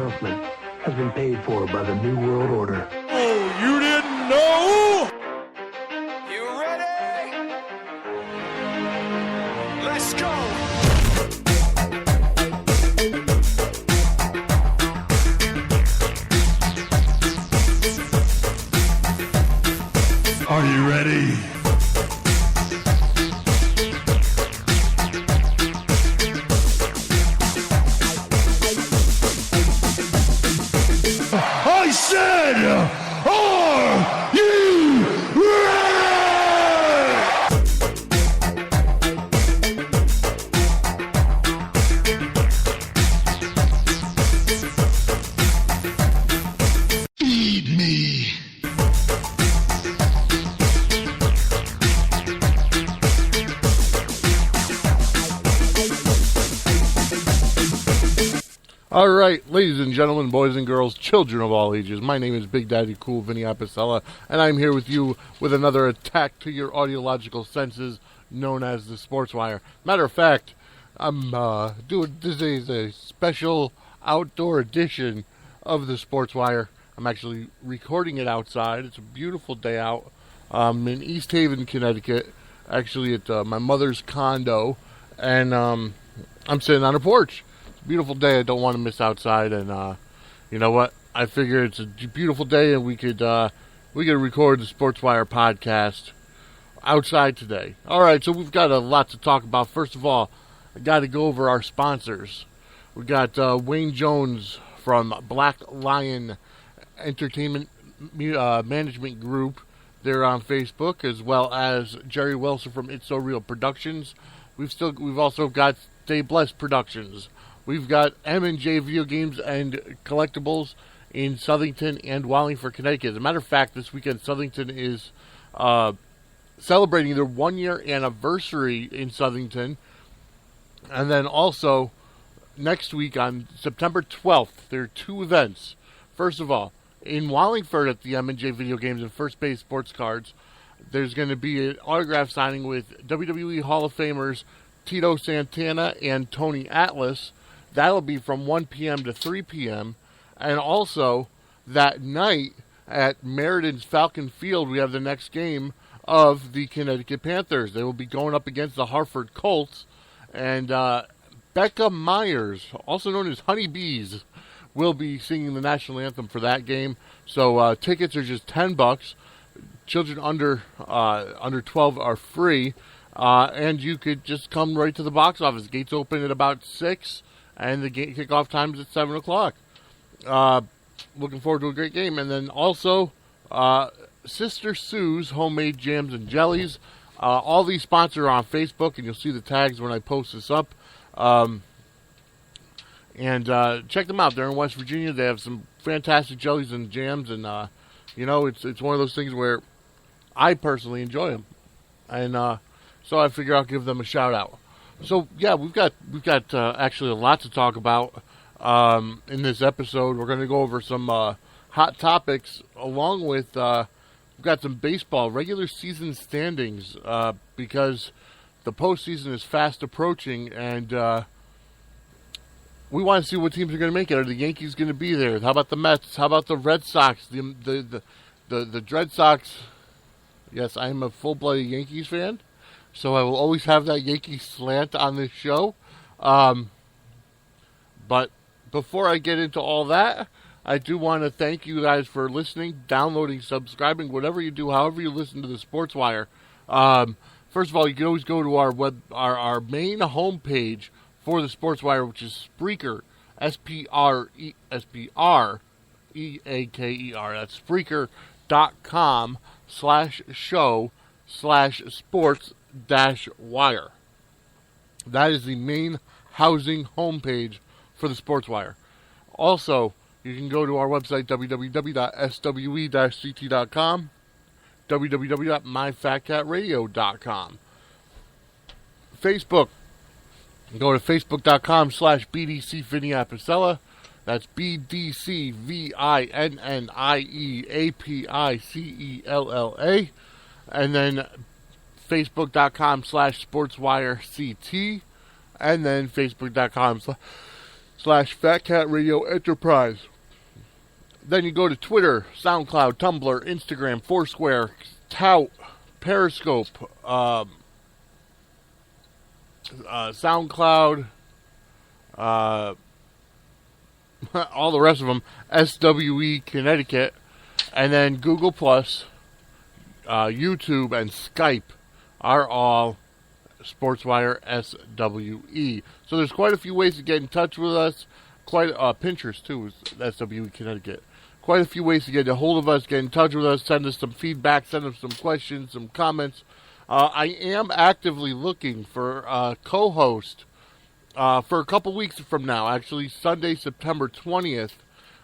announcement has been paid for by the New World Order. Oh, you didn't know? You ready? Let's go! Are you ready? I said, are you ready? Feed me. All right, ladies and gentlemen, boys and girls, children of all ages, my name is Big Daddy Cool Vinny Apicella, and I'm here with you with another attack to your audiological senses known as the Sportswire. Matter of fact, I'm doing this is a special outdoor edition of the Sportswire. I'm actually recording it outside. It's a beautiful day out in East Haven, Connecticut, actually at my mother's condo, and I'm sitting on a porch. Beautiful day. I don't want to miss outside, and you know what? I figure it's a beautiful day, and we could record the Sportswire podcast outside today. All right, so we've got a lot to talk about. First of all, I got to go over our sponsors. We got Wayne Jones from Black Lion Entertainment Management Group. They're on Facebook, as well as Jerry Wilson from It's So Real Productions. We've also got Stay Blessed Productions. We've got M&J Video Games and Collectibles in Southington and Wallingford, Connecticut. As a matter of fact, this weekend Southington is celebrating their 1-year anniversary in Southington. And then also, next week on September 12th, there are two events. First of all, in Wallingford at the M&J Video Games and First Base Sports Cards, there's going to be an autograph signing with WWE Hall of Famers Tito Santana and Tony Atlas. That'll be from 1 p.m. to 3 p.m. And also, that night at Meriden's Falcon Field, we have the next game of the Connecticut Panthers. They will be going up against the Hartford Colts. And Becca Myers, also known as Honey Bees, will be singing the national anthem for that game. So tickets are just $10. Children under 12 are free. And you could just come right to the box office. Gates open at about 6. And the kickoff time is at 7 o'clock. Looking forward to a great game. And then also, Sister Sue's Homemade Jams and Jellies. All these sponsors are on Facebook, and you'll see the tags when I post this up. And check them out. They're in West Virginia. They have some fantastic jellies and jams. And, it's one of those things where I personally enjoy them. And so I figure I'll give them a shout-out. So, yeah, we've got actually a lot to talk about in this episode. We're going to go over some hot topics, along with we've got some baseball, regular season standings, because the postseason is fast approaching, and we want to see what teams are going to make it. Are the Yankees going to be there? How about the Mets? How about the Red Sox? The Red Sox? Yes, I am a full-blooded Yankees fan. So I will always have that Yankee slant on this show. But before I get into all that, I do want to thank you guys for listening, downloading, subscribing, whatever you do, however you listen to the Sportswire. First of all, you can always go to our main homepage for the Sportswire, which is Spreaker, Spreaker. That's Spreaker.com/show/sports-wire. That is the main housing homepage for the Sportswire. Also, you can go to our website, www.swe-ct.com, www.myfatcatradio.com. Facebook, go to facebook.com/BDC Vinny Apicella. That's BDCVINNIEAPICELLA. And then Facebook.com/SportswireCT. And then Facebook.com Fat Cat Radio Enterprise. Then you go to Twitter, SoundCloud, Tumblr, Instagram, Foursquare, Tout, Periscope, SoundCloud, all the rest of them, SWE Connecticut, and then Google Plus, YouTube, and Skype are all Sportswire SWE. So there's quite a few ways to get in touch with us. Quite Pinterest too is SWE Connecticut. Quite a few ways to get a hold of us, get in touch with us, send us some feedback, send us some questions, some comments. I am actively looking for a co-host for a couple weeks from now. Actually, Sunday, September 20th,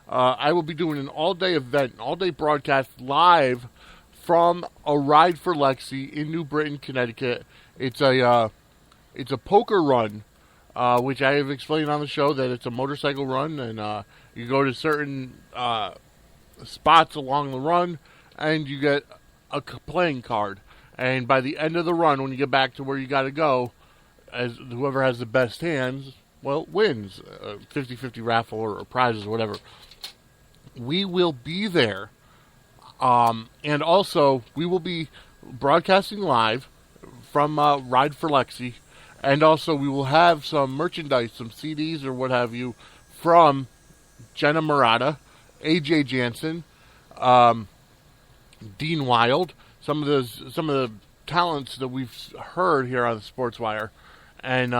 I will be doing an all-day event, all-day broadcast live from a Ride for Lexi in New Britain, Connecticut. It's a poker run, which I have explained on the show that it's a motorcycle run, and you go to certain spots along the run, and you get a playing card. And by the end of the run, when you get back to where you got to go, as whoever has the best hands, well, wins. 50-50 raffle or prizes or whatever. We will be there. And also, we will be broadcasting live from Ride for Lexi. And also, we will have some merchandise, some CDs or what have you, from Jenna Murata, AJ Jansen, Dean Wild, some of the talents that we've heard here on the Sportswire. And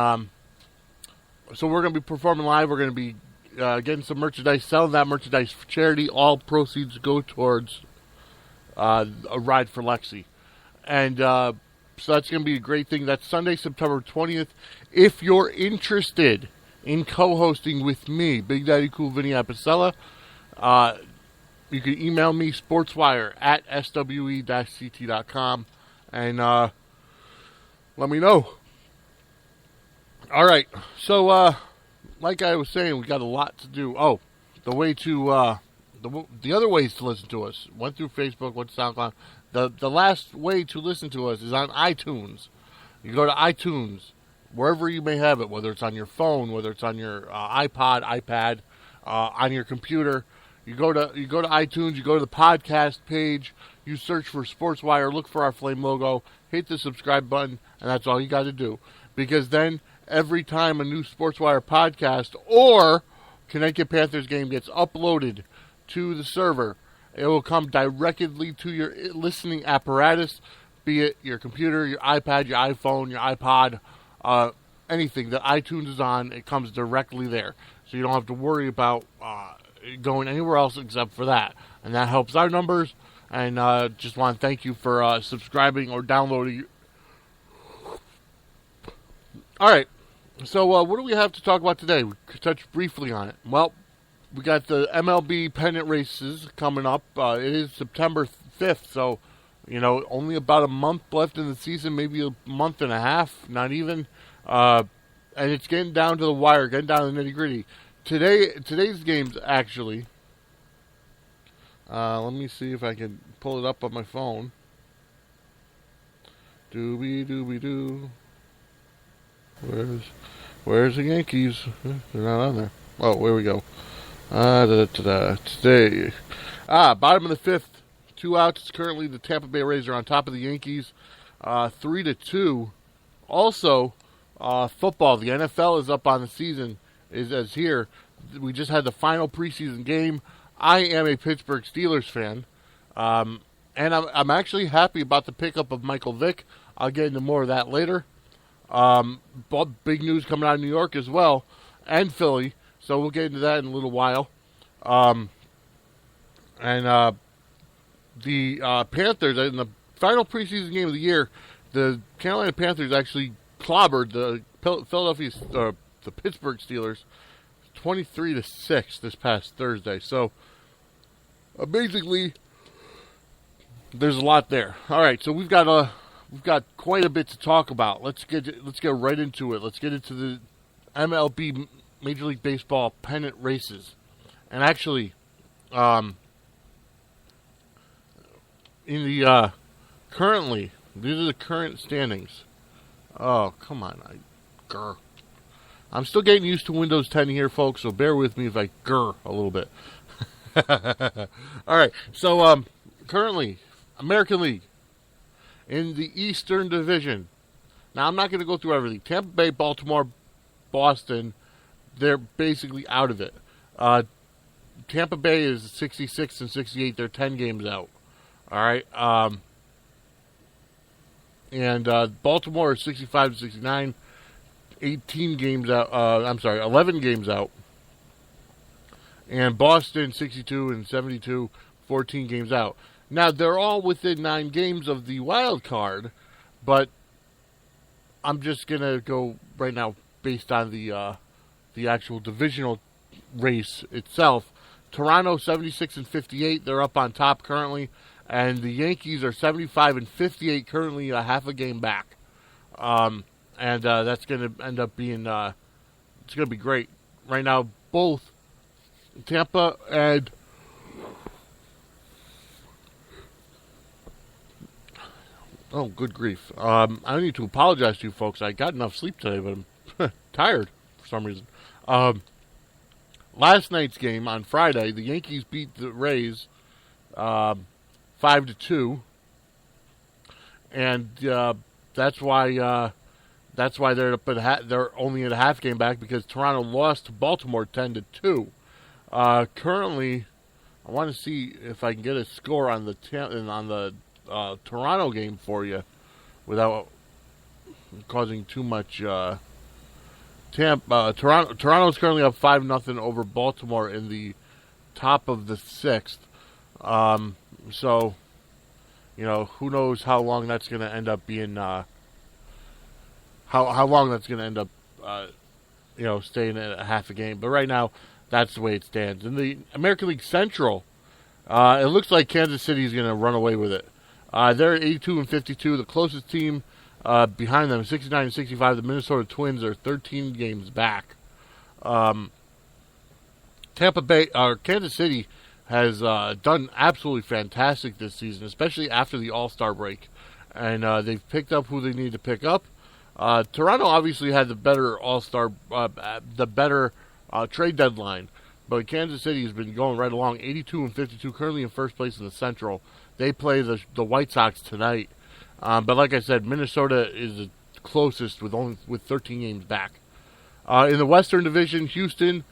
so we're going to be performing live. We're going to be getting some merchandise, selling that merchandise for charity. All proceeds go towards a Ride for Lexi. And so that's going to be a great thing. That's Sunday, September 20th. If you're interested in co-hosting with me, Big Daddy Cool Vinny Apicella, you can email me, sportswire at swe-ct.com, and let me know. All right, so like I was saying, we got a lot to do. Oh, the way to the other ways to listen to us went through Facebook, went to SoundCloud. The last way to listen to us is on iTunes. You go to iTunes, wherever you may have it, whether it's on your phone, whether it's on your iPod, iPad, on your computer. You go to iTunes, you go to the podcast page, you search for Sportswire, look for our flame logo, hit the subscribe button, and that's all you got to do. Because then every time a new Sportswire podcast or Connecticut Panthers game gets uploaded to the server, it will come directly to your listening apparatus, be it your computer, your iPad, your iPhone, your iPod, anything that iTunes is on, it comes directly there. So you don't have to worry about going anywhere else except for that. And that helps our numbers. And just want to thank you for subscribing or downloading. All right. So what do we have to talk about today? We could touch briefly on it. Well, we got the MLB pennant races coming up. It is September 5th, so, only about a month left in the season, maybe a month and a half, not even. And it's getting down to the wire, getting down to the nitty-gritty. Today's games, actually, let me see if I can pull it up on my phone. Doobie-doobie-doo. Where's the Yankees? They're not on there. Oh, where we go. Today. Bottom of the fifth. 2 outs. Currently, the Tampa Bay Rays are on top of the Yankees. 3-2. Also, football. The NFL is up on the season. Is here. We just had the final preseason game. I am a Pittsburgh Steelers fan. And I'm actually happy about the pickup of Michael Vick. I'll get into more of that later. But big news coming out of New York as well. And Philly. So we'll get into that in a little while. The Panthers, in the final preseason game of the year, the Carolina Panthers actually clobbered the Pittsburgh Steelers 23-6 this past Thursday. So, basically, there's a lot there. All right, so we've got quite a bit to talk about. Let's get right into it. Let's get into the MLB Major League Baseball pennant races. And actually, currently, these are the current standings. Oh, come on, I'm still getting used to Windows 10 here, folks, so bear with me if I grr a little bit. All right, so currently, American League, in the Eastern Division. Now, I'm not going to go through everything. Tampa Bay, Baltimore, Boston, they're basically out of it. Tampa Bay is 66 and 68. They're 10 games out. All right. And Baltimore is 65 and 69. 18 games out. 11 games out. And Boston, 62 and 72. 14 games out. Now, they're all within 9 games of the wild card, but I'm just going to go right now based on the actual divisional race itself. Toronto, 76 and 58. They're up on top currently. And the Yankees are 75 and 58, currently a half a game back. And that's going to end up being, it's going to be great. Right now, both Tampa and oh, good grief. I need to apologize to you folks. I got enough sleep today, but I'm tired for some reason. Last night's game on Friday, the Yankees beat the Rays 5-2, and that's why they're up at they're only at a half game back because Toronto lost to Baltimore 10-2. Currently, I want to see if I can get a score on the Toronto game for you without causing too much. Toronto is currently up 5-0 over Baltimore in the top of the 6th. So, who knows how long that's going to end up being, how long that's going to end up, staying at a half a game. But right now, that's the way it stands. In the American League Central, it looks like Kansas City is going to run away with it. They're 82 and 52. The closest team behind them, 69 and 65. The Minnesota Twins are 13 games back. Kansas City has done absolutely fantastic this season, especially after the All-Star break. And they've picked up who they need to pick up. Toronto obviously had the better trade deadline. But Kansas City has been going right along, 82 and 52, currently in first place in the Central. They play the White Sox tonight. But like I said, Minnesota is the closest with 13 games back. In the Western Division, Houston,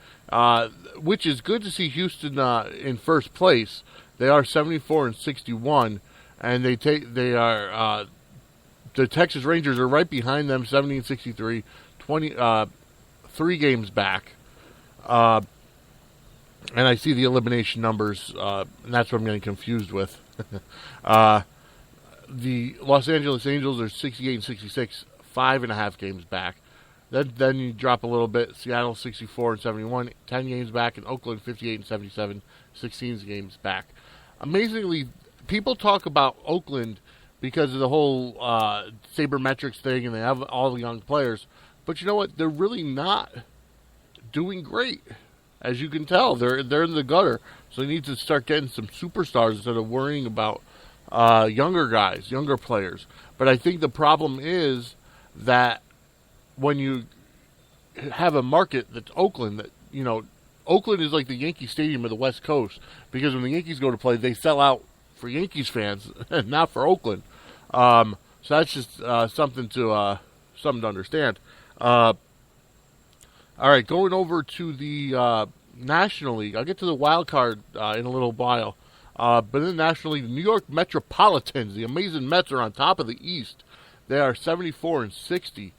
which is good to see Houston in first place. They are 74 and 61, and the Texas Rangers are right behind them, 70 and 63, 3 games back. And I see the elimination numbers, and that's what I'm getting confused with. The Los Angeles Angels are 68 and 66, 5.5 games back. Then you drop a little bit. Seattle 64 and 71, 10 games back, and Oakland 58 and 77, 16 games back. Amazingly, people talk about Oakland because of the whole sabermetrics thing, and they have all the young players. But you know what? They're really not doing great. As you can tell, they're in the gutter. So they need to start getting some superstars instead of worrying about younger guys, younger players. But I think the problem is that when you have a market that's Oakland, Oakland is like the Yankee Stadium of the West Coast, because when the Yankees go to play, they sell out for Yankees fans, not for Oakland. So that's just something to understand. All right, going over to the National League. I'll get to the wild card in a little while. But in the National League, the New York Metropolitans, the amazing Mets, are on top of the East. They are 74 and 60.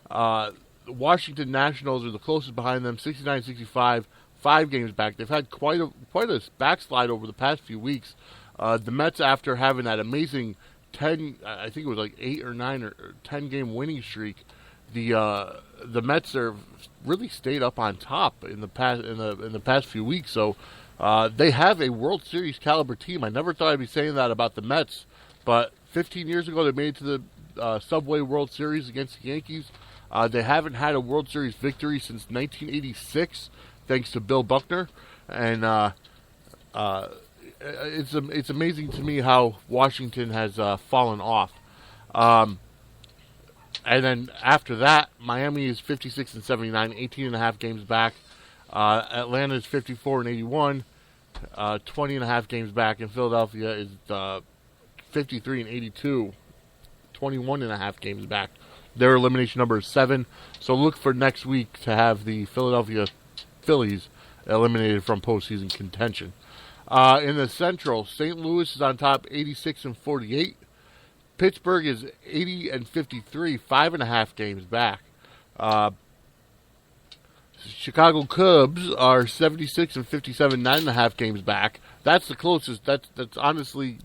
The Washington Nationals are the closest behind them, 69 and 65, 5 games back. They've had quite a backslide over the past few weeks. The Mets, after having that amazing 10, I think it was like 8 or 9 or 10 game winning streak, the Mets are really stayed up on top in the past few weeks. So they have a World Series caliber team. I never thought I'd be saying that about the Mets, but 15 years ago they made it to the Subway World Series against the Yankees. They haven't had a World Series victory since 1986, thanks to Bill Buckner, and it's amazing to me how Washington has fallen off. And then after that, Miami is 56 and 79, 18 and a half games back. Atlanta is 54 and 81, 20 and a half games back. And Philadelphia is 53 and 82, 21 and a half games back. Their elimination number is 7. So look for next week to have the Philadelphia Phillies eliminated from postseason contention. In the Central, St. Louis is on top, 86 and 48. Pittsburgh is 80 and 53, 5.5 games back. Chicago Cubs are 76 and 57, 9.5 games back. That's the closest. That's honestly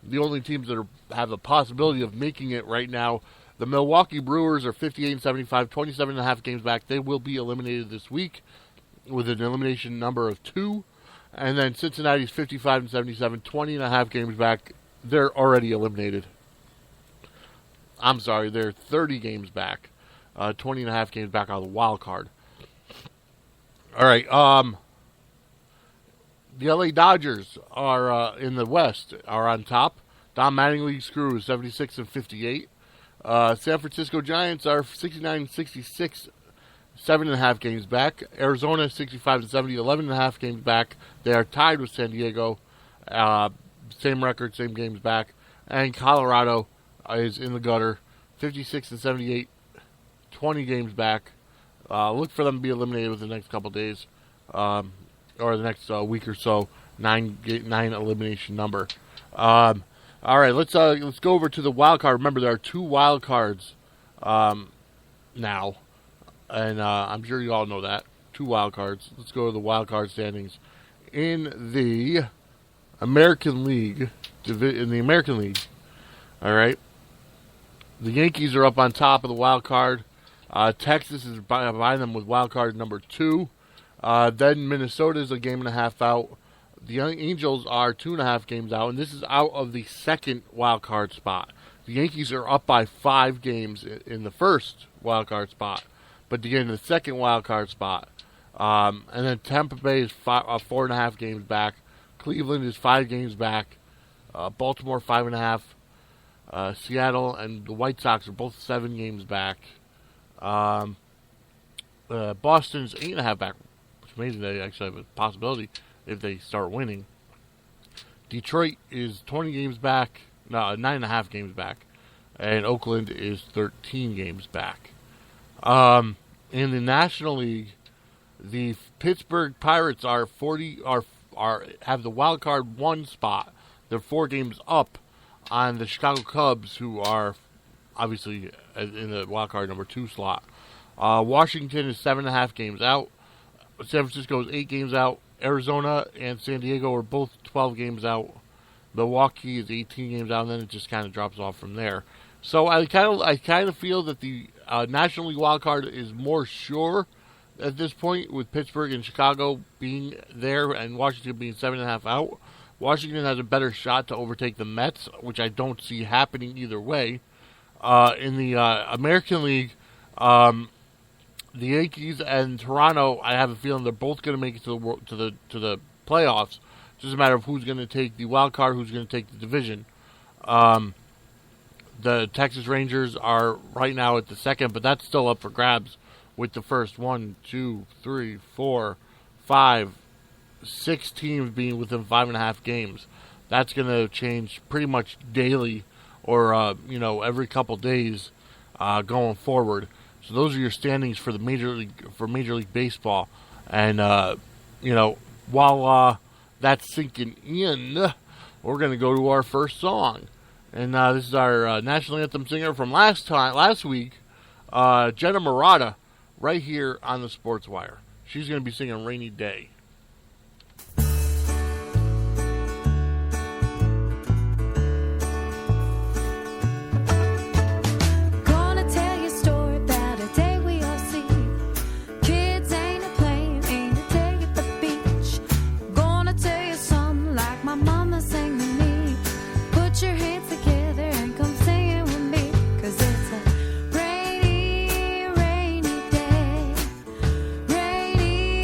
the only teams that have a possibility of making it right now. The Milwaukee Brewers are 58 and 75, 27.5 games back. They will be eliminated this week with an elimination number of 2. And then Cincinnati's 55 and 77, 20.5 games back. They're already eliminated. I'm sorry, they're 30 games back. 20.5 games back on the wild card. All right. The LA Dodgers are in the West, are on top. Don Mattingly's crew is 76 and 58. San Francisco Giants are 69 and 66, 7.5 games back. Arizona 65 and 70, 11.5 games back. They are tied with San Diego. Same record, same games back. And Colorado is in the gutter, 56 and 78, 20 games back. Look for them to be eliminated within the next couple days, or the next week or so. 9 elimination number. All right, let's go over to the wild card. Remember, there are 2 wild cards now, and I'm sure you all know that. 2 wild cards. Let's go to the wild card standings in the American League. All right. The Yankees are up on top of the wild card. Texas is behind them with wild card number 2. Then Minnesota is a game and a half out. The Angels are 2.5 games out, and this is out of the second wild card spot. The Yankees are up by 5 games in the first wild card spot, but to get in the second wild card spot. And then Tampa Bay is 4.5 games back. Cleveland is 5 games back. Baltimore 5.5. Seattle and the White Sox are both 7 games back. Boston's 8.5 back. It's amazing they actually have a possibility if they start winning. Detroit is 20 games back. No, 9.5 games back. And Oakland is 13 games back. In the National League, the Pittsburgh Pirates are have the wild card 1 spot. They're 4 games up on the Chicago Cubs, who are obviously in the wild card number 2 slot. Washington is 7.5 games out. San Francisco is 8 games out. Arizona and San Diego are both 12 games out. Milwaukee is 18 games out, and then it just kind of drops off from there. So I kind of feel that the National League wild card is more sure at this point, with Pittsburgh and Chicago being there and Washington being 7.5 out. Washington has a better shot to overtake the Mets, which I don't see happening either way. In the American League, the Yankees and Toronto, I have a feeling they're both going to make it to the playoffs. It's just a matter of who's going to take the wild card, who's going to take the division. The Texas Rangers are right now at the second, but that's still up for grabs with the first 1, 2, 3, 4, 5, 6 teams being within 5.5 games. That's going to change pretty much daily, or every couple days going forward. So those are your standings for the Major League Baseball. And while that's sinking in, we're going to go to our first song. And this is our national anthem singer from last week, Jenna Murata, right here on the Sportswire. She's going to be singing Rainy Day.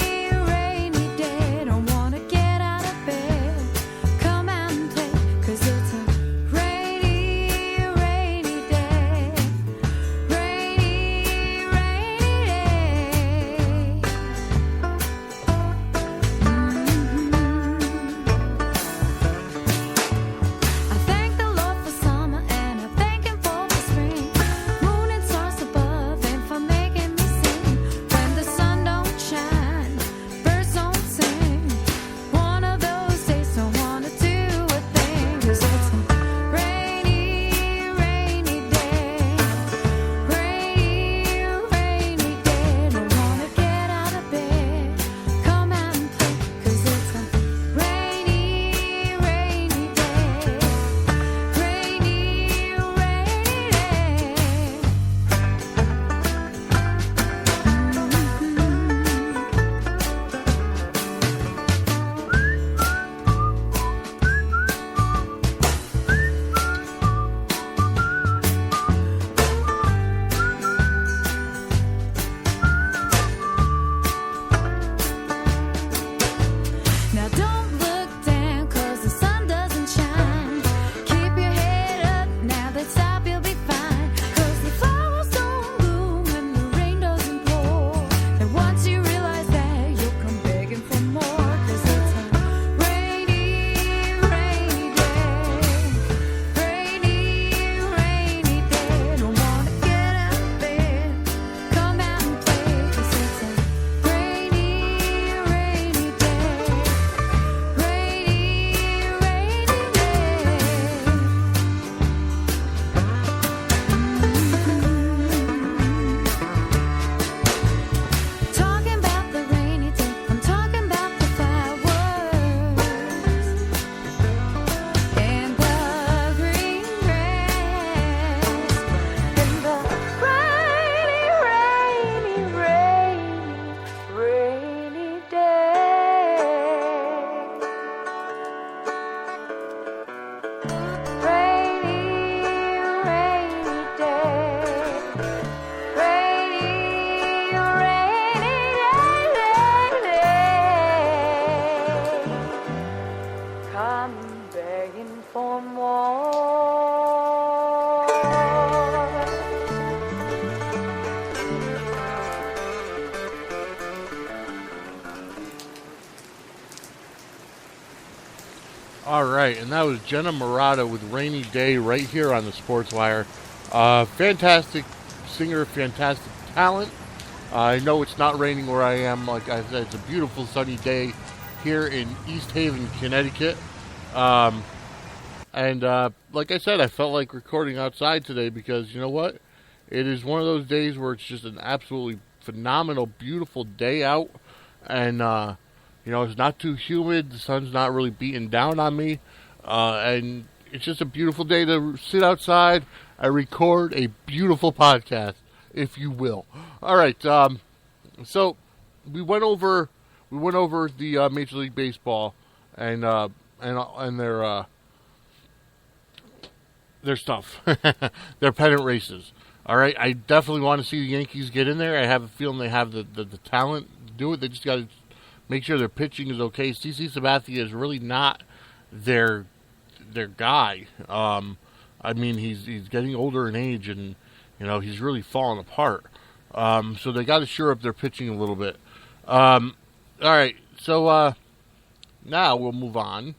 Rainy right, and that was Jenna Murata with Rainy Day right here on the Sportswire. Fantastic singer, fantastic talent. I know it's not raining where I am. Like I said, it's a beautiful sunny day here in East Haven, Connecticut. And like I said, I felt like recording outside today because, you know what? It is one of those days where it's just an absolutely phenomenal, beautiful day out. And, it's not too humid. The sun's not really beating down on me. And it's just a beautiful day to sit outside and record a beautiful podcast, if you will. All right. So we went over the Major League Baseball and their stuff, their pennant races. All right. I definitely want to see the Yankees get in there. I have a feeling they have the talent to do it. They just got to make sure their pitching is okay. CC Sabathia is really not their guy. I mean, he's getting older in age, and he's really falling apart. So they got to shore up their pitching a little bit. All right, so now we'll move on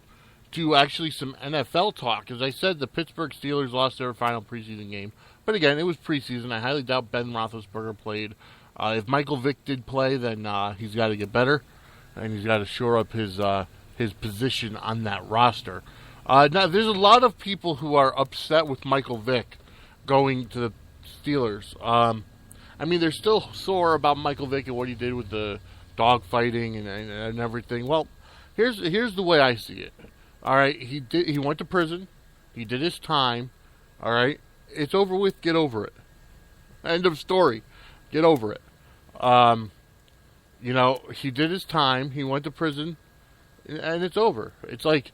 to actually some NFL talk. As I said, the Pittsburgh Steelers lost their final preseason game, but again, it was preseason. I highly doubt Ben Roethlisberger played. If Michael Vick did play, then he's got to get better, and he's got to shore up his position on that roster. Now, there's a lot of people who are upset with Michael Vick going to the Steelers. I mean, they're still sore about Michael Vick and what he did with the dogfighting and everything. Well, here's the way I see it. All right, he went to prison. He did his time. All right, it's over with. Get over it. End of story. Get over it. He did his time. He went to prison, and it's over. It's like,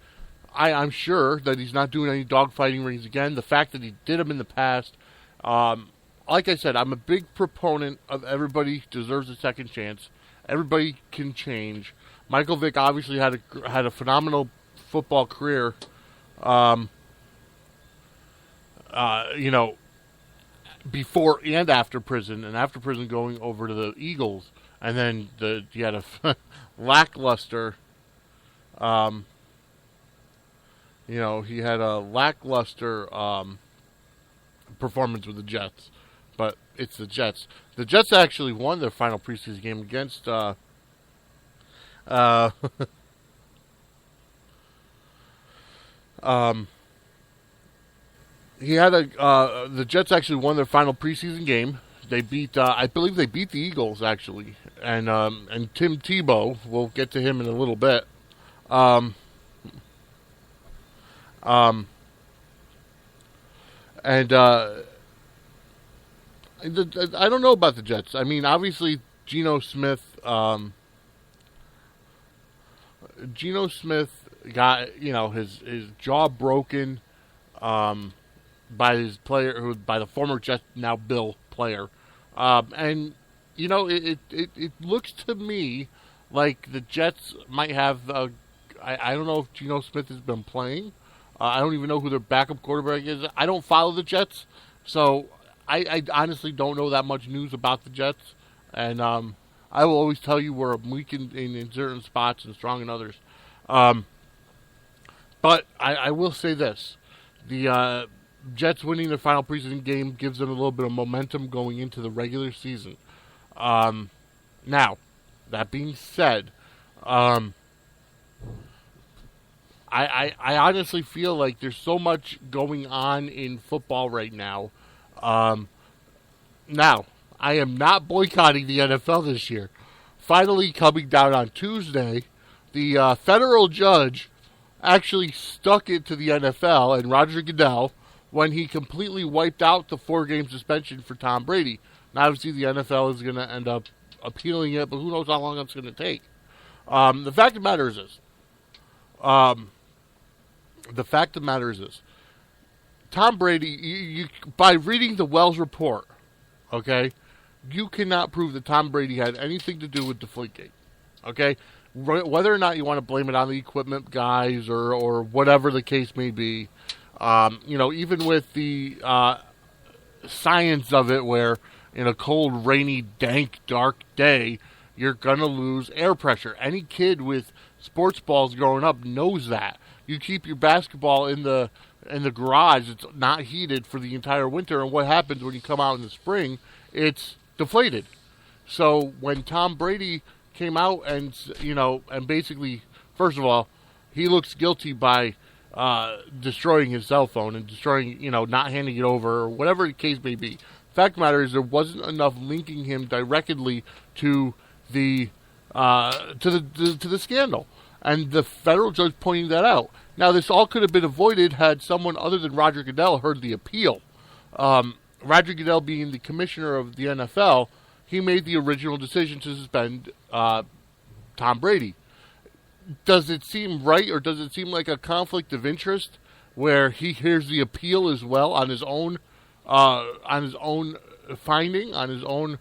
I'm sure that he's not doing any dogfighting rings again. The fact that he did them in the past, like I said, I'm a big proponent of everybody deserves a second chance. Everybody can change. Michael Vick obviously had a phenomenal football career. Before and after prison, and after prison going over to the Eagles, and then he had a lackluster. He had a lackluster performance with the Jets, but it's the Jets. The Jets actually won their final preseason game against the Jets actually won their final preseason game. They beat, I believe they beat the Eagles actually, and Tim Tebow. We'll get to him in a little bit. I don't know about the Jets. I mean, obviously, Geno Smith got, his jaw broken by the former Jets, now Bill player. And it looks to me like the Jets might have I don't know if Geno Smith has been playing. I don't even know who their backup quarterback is. I don't follow the Jets, so I honestly don't know that much news about the Jets. And I will always tell you we're weak in certain spots and strong in others. But I will say this. The Jets winning their final preseason game gives them a little bit of momentum going into the regular season. Now, that being said, I honestly feel like there's so much going on in football right now. Now, I am not boycotting the NFL this year. Finally coming down on Tuesday, the federal judge actually stuck it to the NFL and Roger Goodell when he completely wiped out the 4-game suspension for Tom Brady. Now, obviously, the NFL is going to end up appealing it, but who knows how long it's going to take. The fact of the matter is this. Tom Brady, you by reading the Wells report, okay, you cannot prove that Tom Brady had anything to do with Deflategate, okay? Whether or not you want to blame it on the equipment guys or whatever the case may be, even with the science of it where in a cold, rainy, dank, dark day, you're going to lose air pressure. Any kid with sports balls growing up knows that. you keep your basketball in the garage. It's not heated for the entire winter, and what happens when you come out in the spring? It's deflated. So when Tom Brady came out and and basically, first of all, he looks guilty by destroying his cell phone and destroying, not handing it over or whatever the case may be. Fact of the matter is there wasn't enough linking him directly to the scandal, and the federal judge pointing that out. Now, this all could have been avoided had someone other than Roger Goodell heard the appeal. Roger Goodell, being the commissioner of the NFL, he made the original decision to suspend Tom Brady. Does it seem right, or does it seem like a conflict of interest where he hears the appeal as well on his own finding, on his own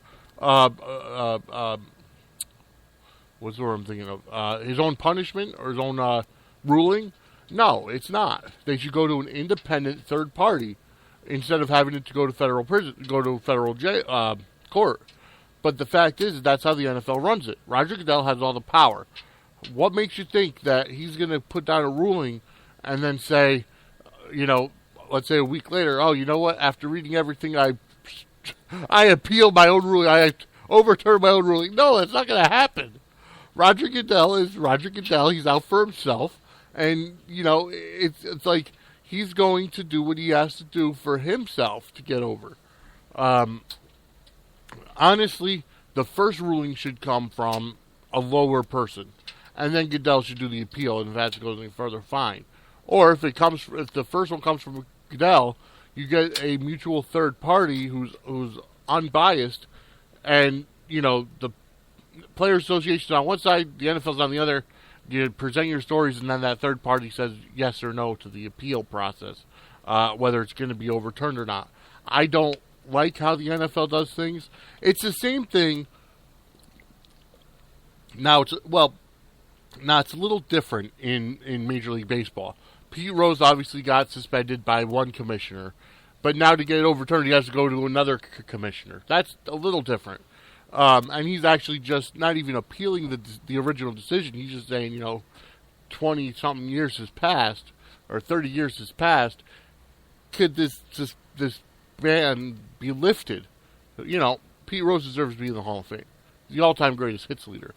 what's the word I'm thinking of? His own punishment or his own ruling? No, it's not. They should go to an independent third party instead of having it to go to federal prison, go to federal court. But the fact is, that's how the NFL runs it. Roger Goodell has all the power. What makes you think that he's going to put down a ruling and then say, let's say a week later, oh, you know what? After reading everything, I appealed my own ruling. I overturned my own ruling. No, that's not going to happen. Roger Goodell is Roger Goodell. He's out for himself. And, it's like he's going to do what he has to do for himself to get over. Honestly, the first ruling should come from a lower person. And then Goodell should do the appeal, and if that goes any further, fine. Or if the first one comes from Goodell, you get a mutual third party who's unbiased, and the Players Association on one side, the NFL's on the other. You present your stories, and then that third party says yes or no to the appeal process, whether it's going to be overturned or not. I don't like how the NFL does things. It's the same thing. Now it's a little different in Major League Baseball. Pete Rose obviously got suspended by one commissioner, but now to get it overturned, he has to go to another commissioner. That's a little different. And he's actually just not even appealing the original decision. He's just saying, 20-something years has passed, or 30 years has passed. Could this ban be lifted? Pete Rose deserves to be in the Hall of Fame. The all-time greatest hits leader.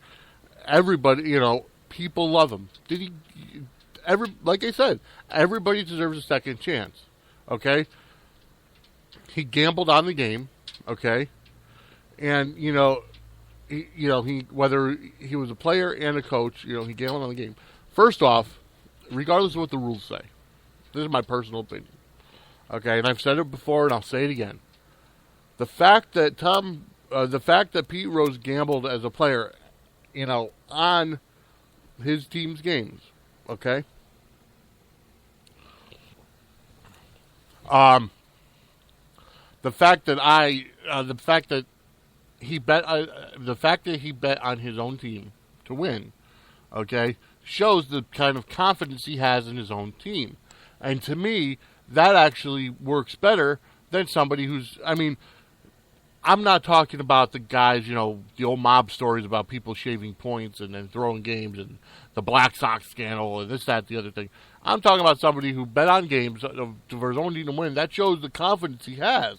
Everybody, people love him. Like I said, everybody deserves a second chance. Okay? He gambled on the game. Okay? And, he whether he was a player and a coach, he gambled on the game. First off, regardless of what the rules say, this is my personal opinion. Okay? And I've said it before and I'll say it again. The fact that Pete Rose gambled as a player, on his team's games, okay? The fact that he bet on his own team to win, okay, shows the kind of confidence he has in his own team. And to me, that actually works better than somebody who's, I'm not talking about the guys, the old mob stories about people shaving points and then throwing games and the Black Sox scandal and this, that, the other thing. I'm talking about somebody who bet on games for his own team to win. That shows the confidence he has.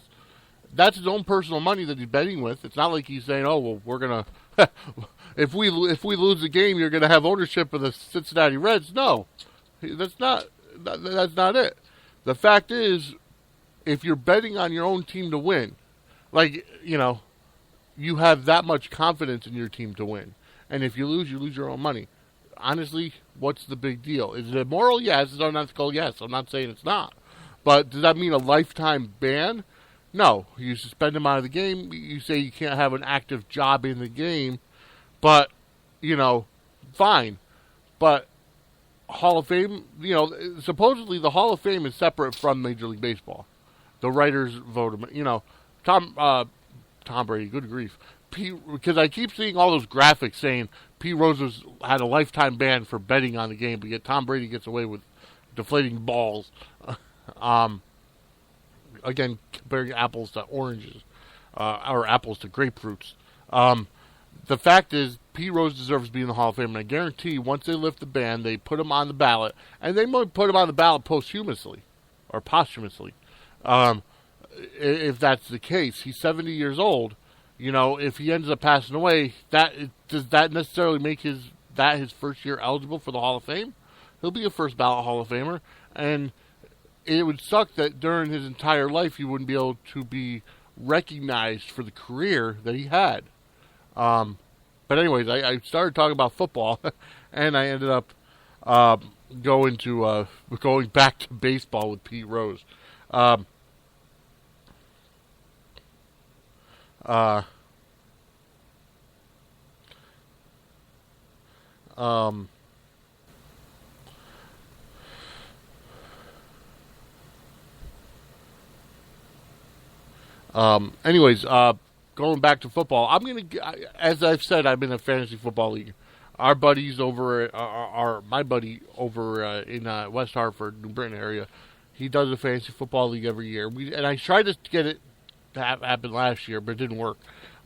That's his own personal money that he's betting with. It's not like he's saying, "Oh, well, we're gonna if we lose the game, you're gonna have ownership of the Cincinnati Reds." No, that's not it. The fact is, if you're betting on your own team to win, you have that much confidence in your team to win. And if you lose your own money. Honestly, what's the big deal? Is it immoral? Yes. Is it unethical? Yes. I'm not saying it's not. But does that mean a lifetime ban? No. You suspend him out of the game. You say you can't have an active job in the game. But, fine. But Hall of Fame, supposedly the Hall of Fame is separate from Major League Baseball. The writers vote him. Tom Brady, good grief. Because I keep seeing all those graphics saying Pete Rose had a lifetime ban for betting on the game, but yet Tom Brady gets away with deflating balls. Again, comparing apples to oranges, or apples to grapefruits. the fact is, Pete Rose deserves to be in the Hall of Fame, and I guarantee once they lift the ban, they put him on the ballot, and they might put him on the ballot posthumously, or posthumously. If that's the case, he's 70 years old. You know, if he ends up passing away, does that necessarily make his first year eligible for the Hall of Fame? He'll be a first ballot Hall of Famer, and it would suck that during his entire life he wouldn't be able to be recognized for the career that he had. But anyways, I started talking about football, and I ended up going back to baseball with Pete Rose. Anyways, going back to football, as I've said, I'm in a fantasy football league. Our buddies over, my buddy over in West Hartford, New Britain area, he does a fantasy football league every year. And I tried to get it to happen last year, but it didn't work.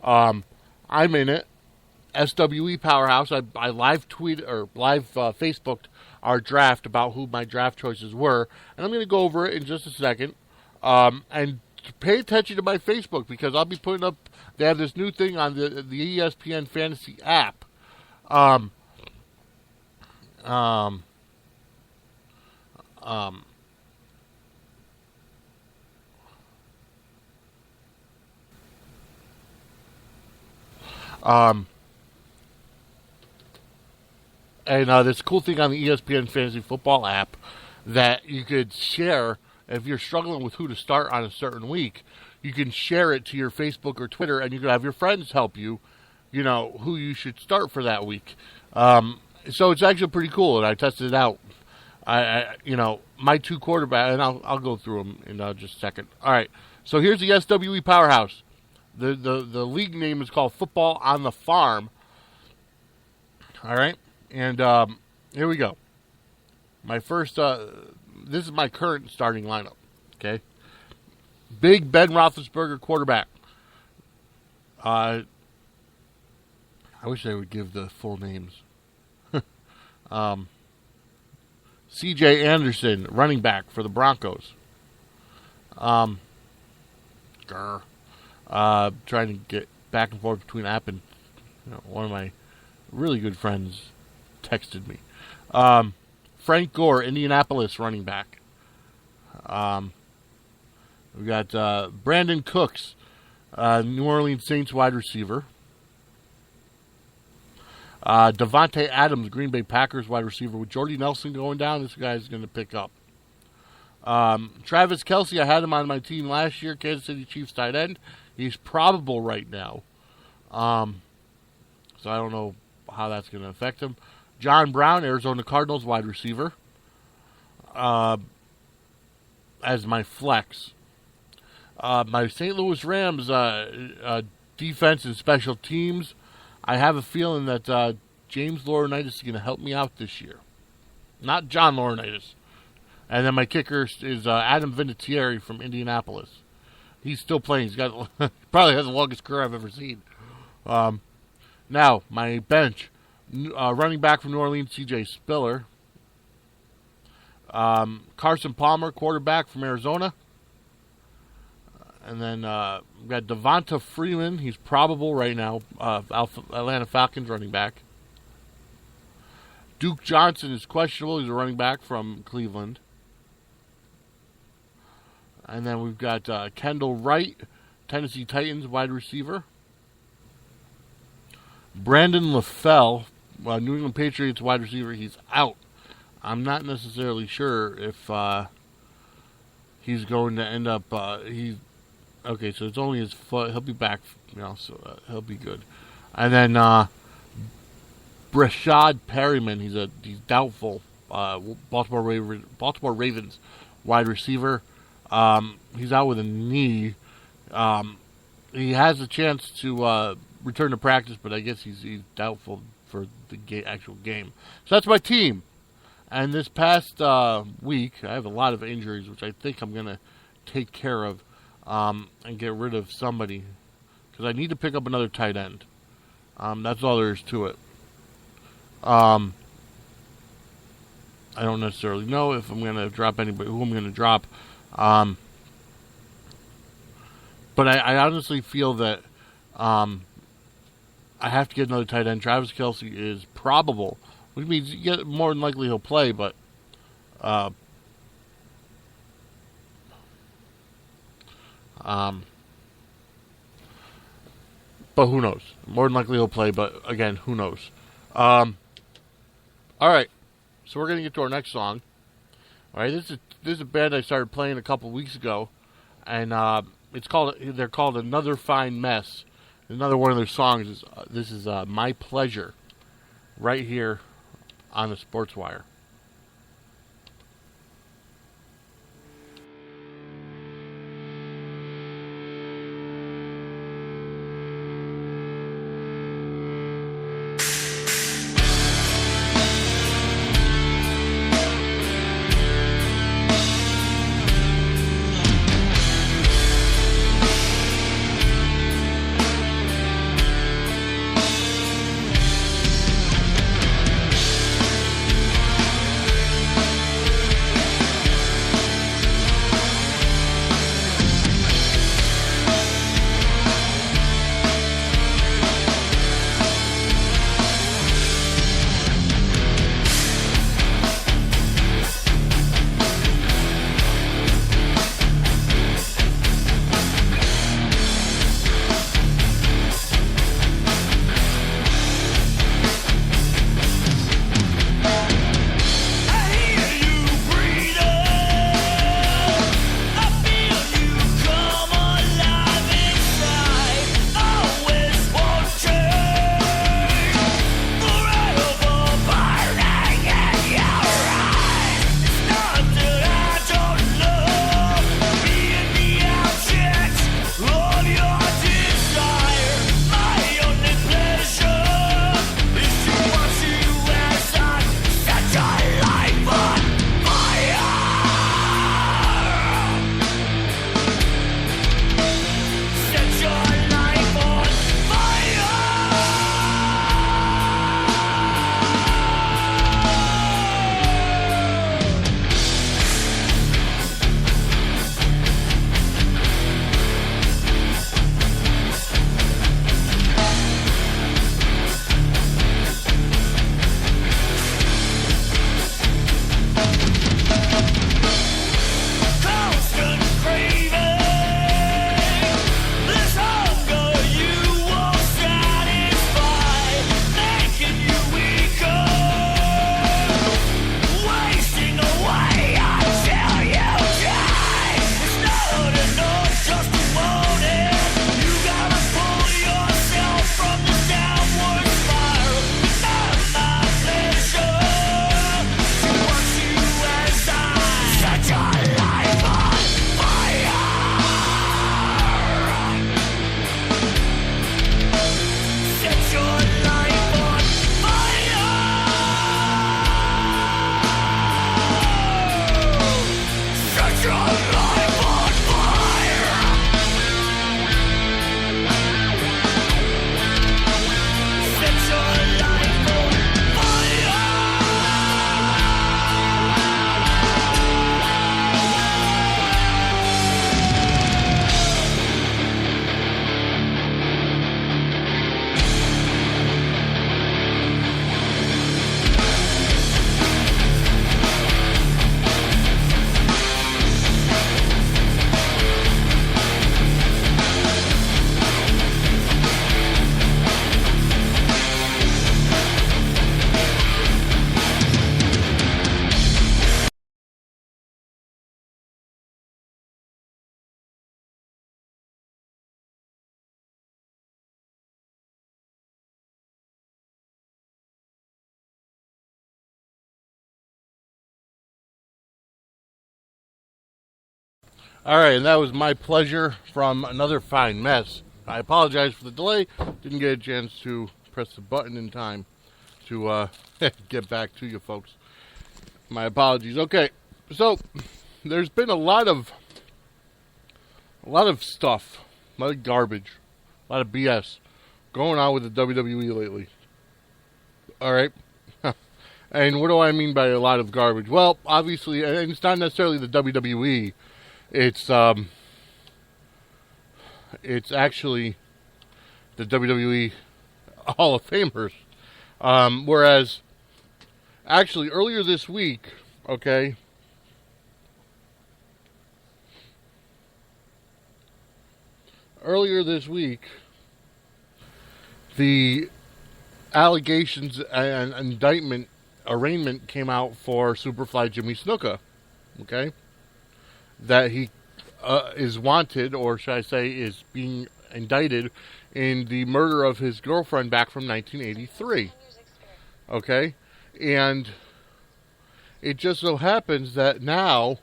I'm in it. SWE Powerhouse. I live Facebooked our draft about who my draft choices were, and I'm going to go over it in just a second. And pay attention to my Facebook, because I'll be putting up. They have this new thing on the ESPN Fantasy app. And this cool thing on the ESPN Fantasy Football app that you could share if you're struggling with who to start on a certain week. You can share it to your Facebook or Twitter, and you can have your friends help you, you know, who you should start for that week. So it's actually pretty cool, and I tested it out. My two quarterbacks, and I'll go through them in just a second. All right, so here's the SWE Powerhouse. The league name is called Football on the Farm. All right, and here we go. My first, this is my current starting lineup. Okay, Big Ben Roethlisberger, quarterback. I wish I would give the full names. C.J. Anderson, running back for the Broncos. Trying to get back and forth between app and one of my really good friends texted me. Frank Gore, Indianapolis running back. We got Brandon Cooks, New Orleans Saints wide receiver. Devontae Adams, Green Bay Packers wide receiver. With Jordy Nelson going down, this guy's going to pick up. Travis Kelce, I had him on my team last year, Kansas City Chiefs tight end. He's probable right now. So I don't know how that's going to affect him. John Brown, Arizona Cardinals wide receiver. As my flex. My St. Louis Rams defense and special teams. I have a feeling that James Laurinaitis is going to help me out this year. Not John Laurinaitis. And then my kicker is Adam Vinatieri from Indianapolis. He's still playing. He's got probably has the longest career I've ever seen. Now, my bench. Running back from New Orleans, C.J. Spiller. Carson Palmer, quarterback from Arizona. And then we've got Devonta Freeman. He's probable right now. Atlanta Falcons running back. Duke Johnson is questionable. He's a running back from Cleveland. And then we've got Kendall Wright, Tennessee Titans wide receiver. Brandon LaFell, New England Patriots wide receiver. He's out. I'm not necessarily sure if he's going to end up. Okay, so it's only his foot. He'll be back, so he'll be good. And then Brashad Perryman, he's doubtful. Baltimore Ravens wide receiver. He's out with a knee. He has a chance to return to practice, but I guess he's doubtful for the actual game. So that's my team. And this past week, I have a lot of injuries, which I think I'm going to take care of. And get rid of somebody, because I need to pick up another tight end. That's all there is to it. I don't necessarily know if I'm going to drop anybody, who I'm going to drop. But I honestly feel that I have to get another tight end. Travis Kelce is probable, which means more than likely he'll play, but who knows? More than likely he'll play, but again, who knows? All right, so we're gonna get to our next song. All right, this is a band I started playing a couple weeks ago, and they're called Another Fine Mess. Another one of their songs is this is My Pleasure, right here on the Sportswire. All right, and that was My Pleasure from Another Fine Mess. I apologize for the delay. Didn't get a chance to press the button in time to get back to you folks. My apologies. Okay, so there's been a lot of stuff, a lot of garbage, a lot of BS going on with the WWE lately. All right. And what do I mean by a lot of garbage? Well, obviously, and it's not necessarily the WWE. It's actually the WWE Hall of Famers. Whereas, actually, earlier this week, okay, the allegations and indictment arraignment came out for Superfly Jimmy Snuka, okay, that he is wanted, or should I say is being indicted in the murder of his girlfriend back from 1983, okay, and it just so happens that now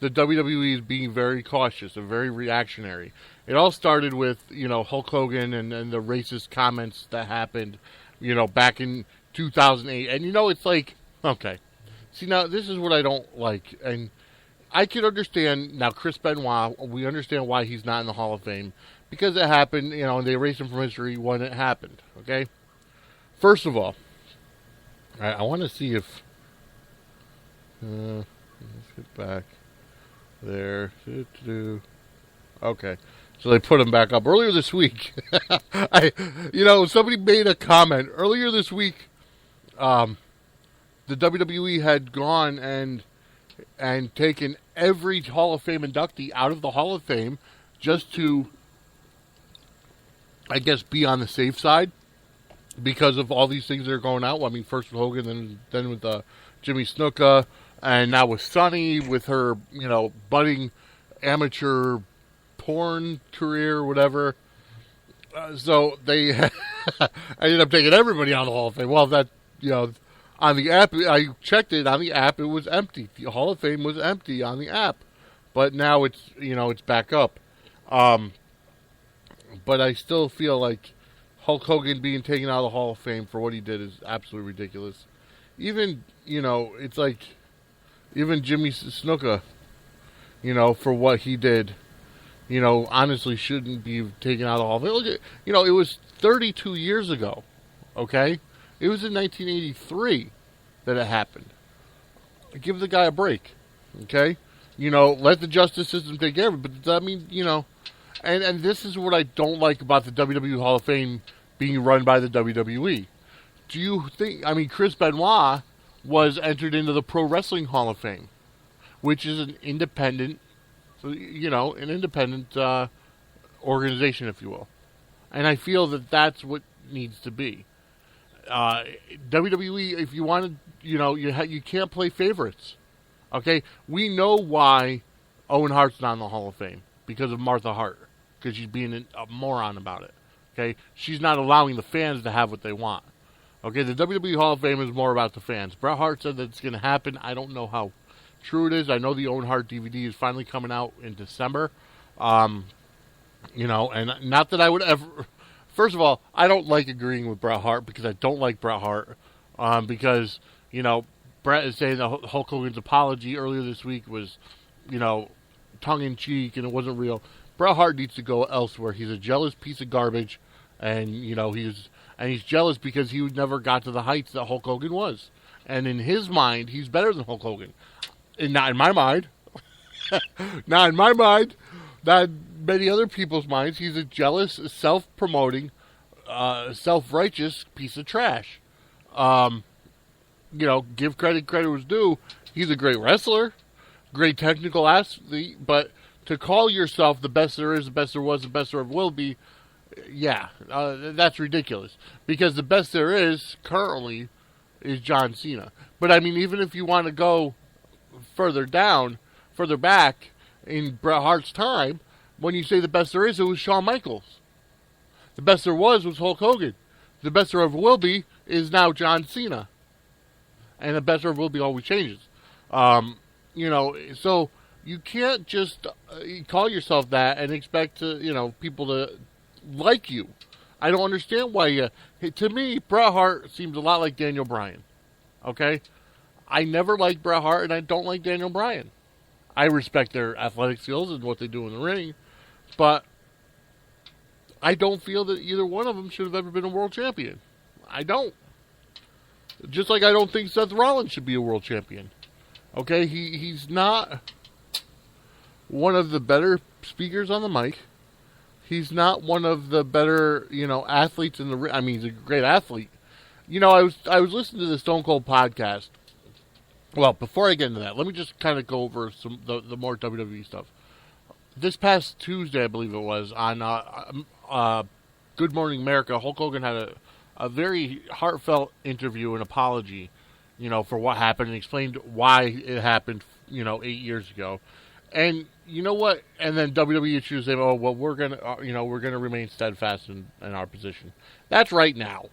the WWE is being very cautious and very reactionary. It all started with, Hulk Hogan and the racist comments that happened, back in 2008. And, it's like, okay. See, now, this is what I don't like. And I can understand, now, Chris Benoit, we understand why he's not in the Hall of Fame. Because it happened, and they erased him from history when it happened, okay? First of all, I want to see if... let's get back there. Okay. So they put him back up. Earlier this week, somebody made a comment. Earlier this week, the WWE had gone and taken every Hall of Fame inductee out of the Hall of Fame just to, I guess, be on the safe side because of all these things that are going out. Well, I mean, first with Hogan, then with Jimmy Snuka, and now with Sunny, with her, budding amateur porn career, whatever. So they ended up taking everybody out of the Hall of Fame. Well, that, on the app, I checked it on the app, it was empty. The Hall of Fame was empty on the app. But now it's, it's back up. But I still feel like Hulk Hogan being taken out of the Hall of Fame for what he did is absolutely ridiculous. Even, it's like, even Jimmy Snuka, for what he did, honestly shouldn't be taken out of the Hall of Fame. Look at, it was 32 years ago, okay? It was in 1983 that it happened. Give the guy a break, okay? Let the justice system take care of it. But I mean, and this is what I don't like about the WWE Hall of Fame being run by the WWE. Do you think, Chris Benoit was entered into the Pro Wrestling Hall of Fame, which is an independent, organization, if you will. And I feel that that's what needs to be. WWE, if you want to, you can't play favorites. Okay? We know why Owen Hart's not in the Hall of Fame, because of Martha Hart, because she's being a moron about it. Okay? She's not allowing the fans to have what they want. Okay? The WWE Hall of Fame is more about the fans. Bret Hart said that it's going to happen. I don't know how true it is. I know the Owen Hart DVD is finally coming out in December. And not that I would ever... First of all, I don't like agreeing with Bret Hart because I don't like Bret Hart. Because, Bret is saying that Hulk Hogan's apology earlier this week was, tongue-in-cheek and it wasn't real. Bret Hart needs to go elsewhere. He's a jealous piece of garbage. And, he's jealous because he never got to the heights that Hulk Hogan was. And in his mind, he's better than Hulk Hogan. And not in my mind. Not in my mind. Not in many other people's minds. He's a jealous, self-promoting, self-righteous piece of trash. Give credit was due. He's a great wrestler, great technical athlete, but to call yourself the best there is, the best there was, the best there ever will be, that's ridiculous. Because the best there is currently is John Cena. But even if you want to go further back in Bret Hart's time, when you say the best there is, it was Shawn Michaels. The best there was Hulk Hogan. The best there ever will be is now John Cena. And the best there ever will be always changes. So you can't just call yourself that and expect to, people to like you. I don't understand why to me, Bret Hart seems a lot like Daniel Bryan. Okay? I never liked Bret Hart, and I don't like Daniel Bryan. I respect their athletic skills and what they do in the ring, but I don't feel that either one of them should have ever been a world champion. I don't. Just like I don't think Seth Rollins should be a world champion. Okay, he's not one of the better speakers on the mic. He's not one of the better, athletes in the ring. I mean, he's a great athlete. I was listening to the Stone Cold podcast. Well, before I get into that, let me just kind of go over the more WWE stuff. This past Tuesday, I believe it was, on Good Morning America, Hulk Hogan had a very heartfelt interview and apology, for what happened, and explained why it happened, 8 years ago. And you know what? And then WWE issues say, "Oh, well, we're gonna remain steadfast in our position." That's right now.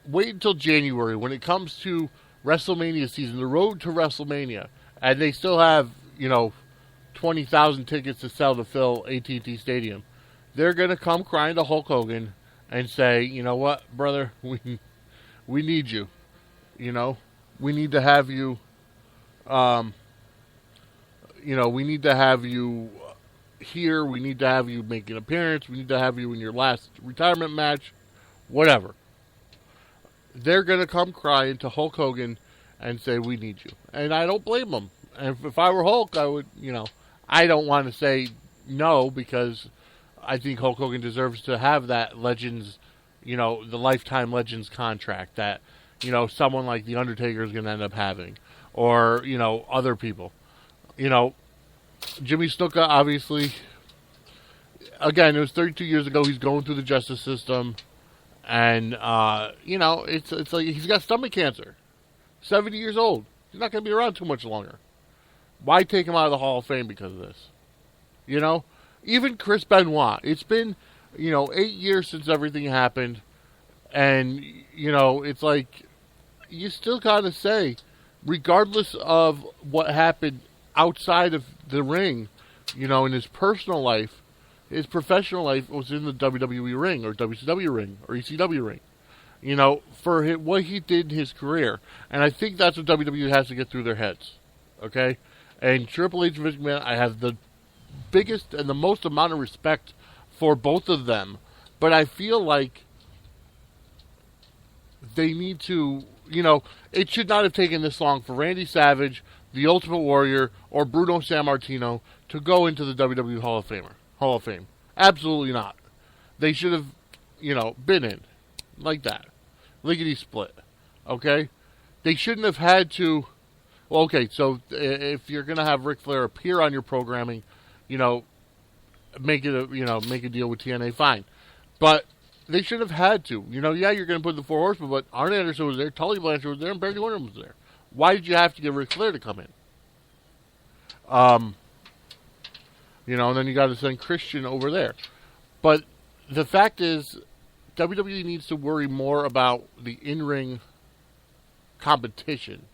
Wait until January when it comes to WrestleMania season, the road to WrestleMania, and they still have 20,000 tickets to sell to fill AT&T Stadium. They're gonna come crying to Hulk Hogan and say, "You know what, brother? We need you. We need to have you. We need to have you here. We need to have you make an appearance. We need to have you in your last retirement match, whatever." They're going to come crying to Hulk Hogan and say, "We need you." And I don't blame them. And if I were Hulk, I would, I don't want to say no because I think Hulk Hogan deserves to have that Legends, the Lifetime Legends contract that, someone like The Undertaker is going to end up having. Or, other people. Jimmy Snuka, obviously, again, it was 32 years ago. He's going through the justice system. And, it's like he's got stomach cancer. 70 years old. He's not going to be around too much longer. Why take him out of the Hall of Fame because of this? Even Chris Benoit. It's been, 8 years since everything happened. And, it's like, you still got to say, regardless of what happened outside of the ring, in his personal life, his professional life was in the WWE ring, or WCW ring, or ECW ring, for what he did in his career. And I think that's what WWE has to get through their heads, okay? And Triple H and Vince McMahon, I have the biggest and the most amount of respect for both of them, but I feel like they need to, it should not have taken this long for Randy Savage, the Ultimate Warrior, or Bruno Sammartino to go into the WWE Hall of Fame. Absolutely not. They should have, been in like that. Lickety split. Okay? They shouldn't have had to. Well, okay, so if you're going to have Ric Flair appear on your programming, make a deal with TNA, fine. But they should have had to. Yeah, you're going to put the Four Horsemen, but Arn Anderson was there, Tully Blanchard was there, and Barry Windham was there. Why did you have to get Ric Flair to come in? And then you got to send Christian over there. But the fact is, WWE needs to worry more about the in-ring competition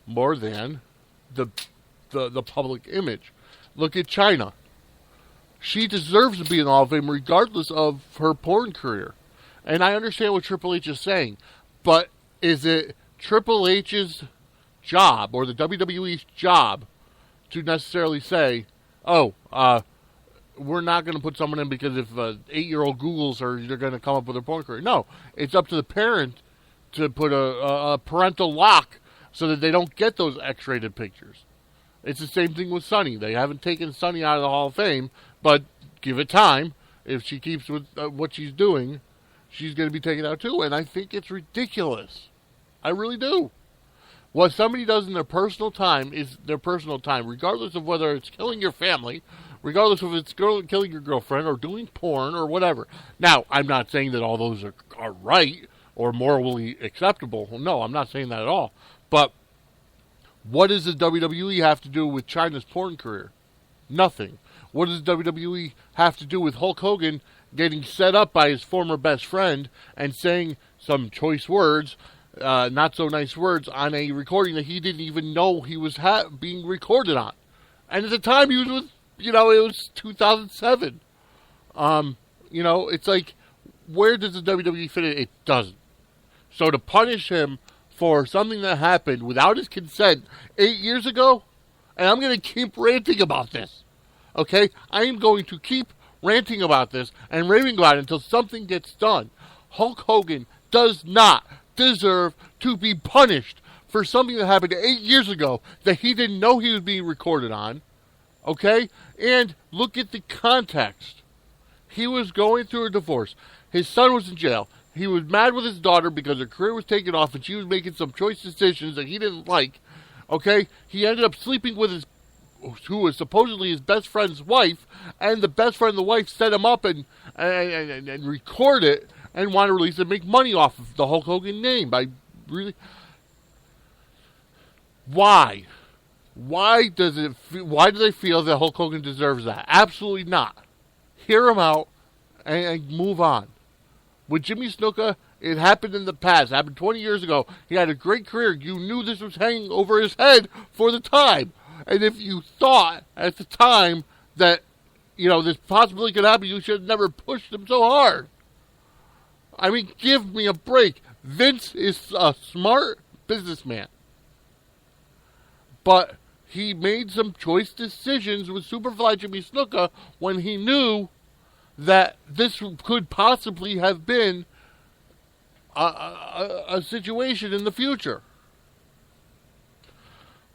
more than the public image. Look at Chyna. She deserves to be in the Hall of Fame regardless of her porn career. And I understand what Triple H is saying, but is it Triple H's job or the WWE's job to necessarily say, "Oh, we're not going to put someone in because if 8-year-old Googles her, they're going to come up with a porn career"? No, it's up to the parent to put a parental lock so that they don't get those X-rated pictures. It's the same thing with Sunny. They haven't taken Sunny out of the Hall of Fame, but give it time. If she keeps with what she's doing, she's going to be taken out too. And I think it's ridiculous. I really do. What somebody does in their personal time is their personal time, regardless of whether it's killing your family, regardless of if it's killing your girlfriend or doing porn or whatever. Now, I'm not saying that all those are right or morally acceptable. No, I'm not saying that at all. But what does the WWE have to do with Chyna's porn career? Nothing. What does WWE have to do with Hulk Hogan getting set up by his former best friend and saying some choice words, not so nice words, on a recording that he didn't even know he was being recorded on? And at the time he was with, it was 2007. It's like, where does the WWE fit in? It doesn't. So to punish him for something that happened without his consent 8 years ago, and I'm going to keep ranting about this, okay? I am going to keep ranting about this and raving about it until something gets done. Hulk Hogan does not deserve to be punished for something that happened 8 years ago that he didn't know he was being recorded on. Okay? And look at the context. He was going through a divorce. His son was in jail. He was mad with his daughter because her career was taken off and she was making some choice decisions that he didn't like. Okay? He ended up sleeping with who was supposedly his best friend's wife, and the best friend of the wife set him up and record it and want to release it and make money off of the Hulk Hogan name by really. Why? Why do they feel that Hulk Hogan deserves that? Absolutely not. Hear him out and move on. With Jimmy Snuka, it happened in the past. It happened 20 years ago. He had a great career. You knew this was hanging over his head for the time. And if you thought at the time that, this possibility could happen, you should have never pushed him so hard. I mean, give me a break. Vince is a smart businessman. But he made some choice decisions with Superfly Jimmy Snuka when he knew that this could possibly have been a situation in the future.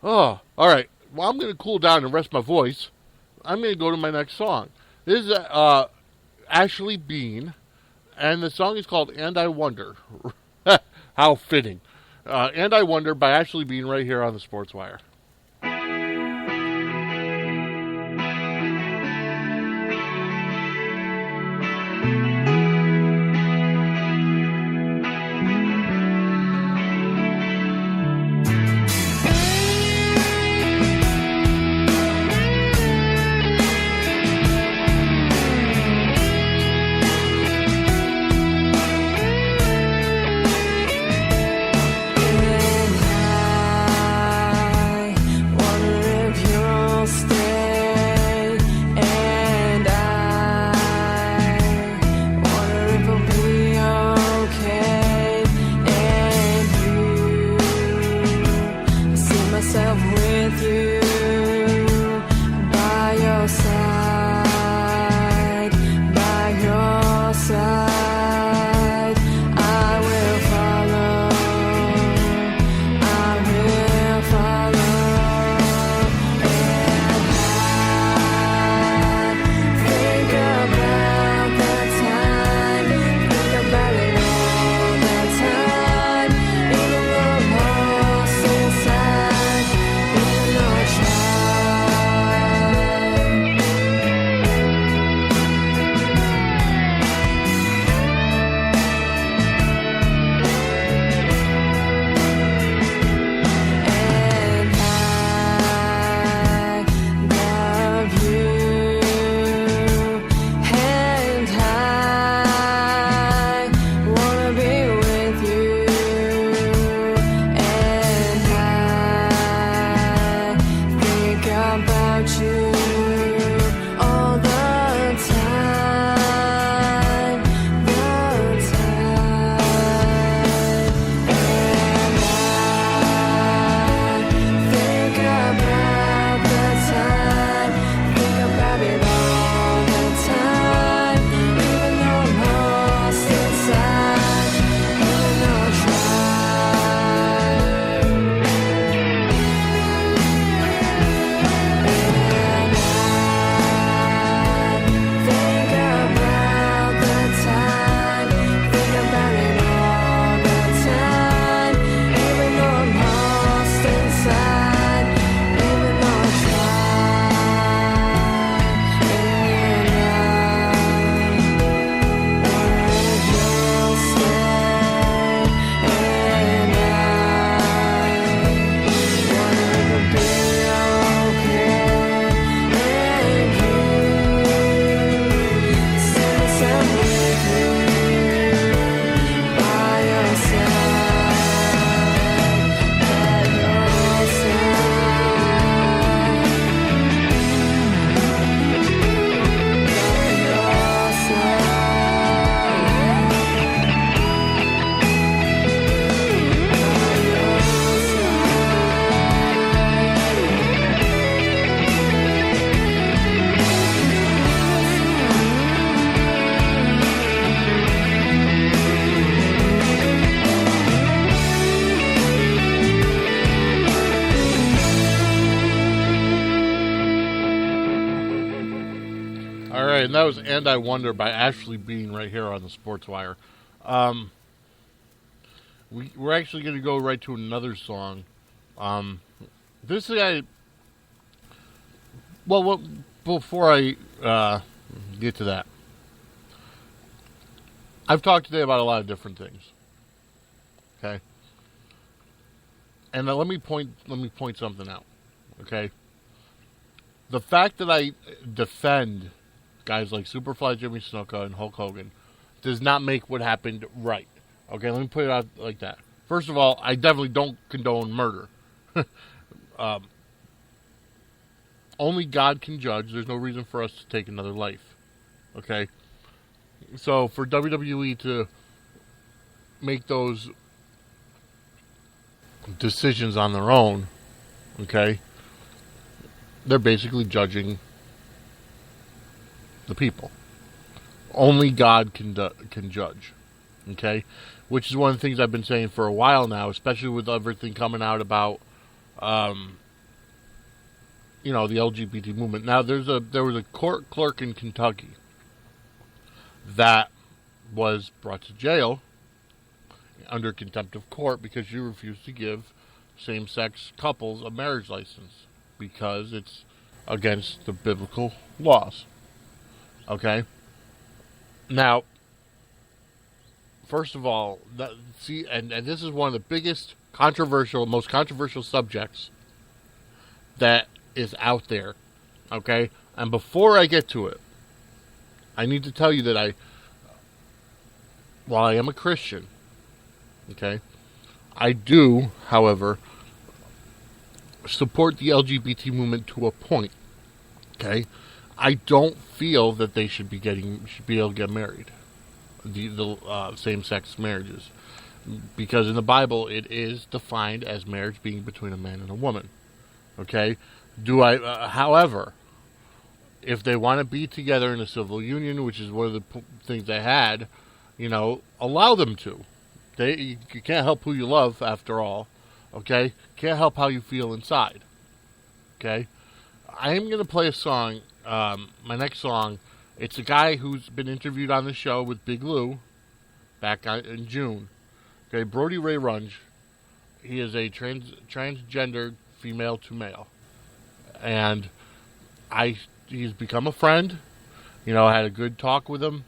Oh, all right. Well, I'm going to cool down and rest my voice. I'm going to go to my next song. This is Ashley Bean, and the song is called And I Wonder. How fitting. And I Wonder by Ashley Bean right here on the Sportswire. was And I Wonder by Ashley Bean right here on the Sportswire. We're actually going to go right to another song. This guy... Well, before I get to that, I've talked today about a lot of different things. Okay? And let me point something out. Okay? The fact that I defend guys like Superfly Jimmy Snuka and Hulk Hogan does not make what happened right. Okay, let me put it out like that. First of all, I definitely don't condone murder. Only God can judge. There's no reason for us to take another life. Okay? So for WWE to make those decisions on their own, okay, they're basically judging the people. Only God can judge, okay? Which is one of the things I've been saying for a while now, especially with everything coming out about, the LGBT movement. Now, there was a court clerk in Kentucky that was brought to jail under contempt of court because she refused to give same-sex couples a marriage license because it's against the biblical laws. Okay? Now, first of all, and this is one of the biggest most controversial subjects that is out there. Okay? And before I get to it, I need to tell you that while I am a Christian, okay, I do, however, support the LGBT movement to a point. Okay, I don't feel that they should be able to get married, the same-sex marriages, because in the Bible it is defined as marriage being between a man and a woman. Okay, however, if they want to be together in a civil union, which is one of the things they had, allow them to. You can't help who you love, after all. Okay? Can't help how you feel inside. Okay? I am going to play a song, my next song. It's a guy who's been interviewed on the show with Big Lou back in June. Okay? Brody Ray Runge. He is a transgender female to male. And he's become a friend. I had a good talk with him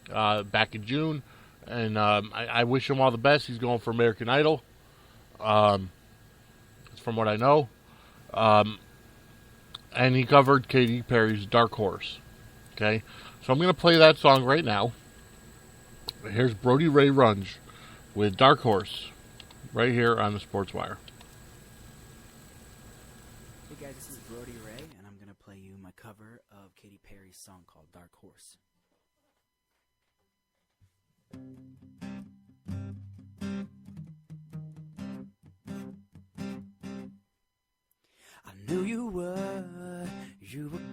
back in June. And I wish him all the best. He's going for American Idol. From what I know. And he covered Katy Perry's Dark Horse. Okay? So I'm going to play that song right now. Here's Brody Ray Runge with Dark Horse right here on the Sportswire. Hey guys, this is Brody Ray, and I'm going to play you my cover of Katy Perry's song called Dark Horse. I knew you were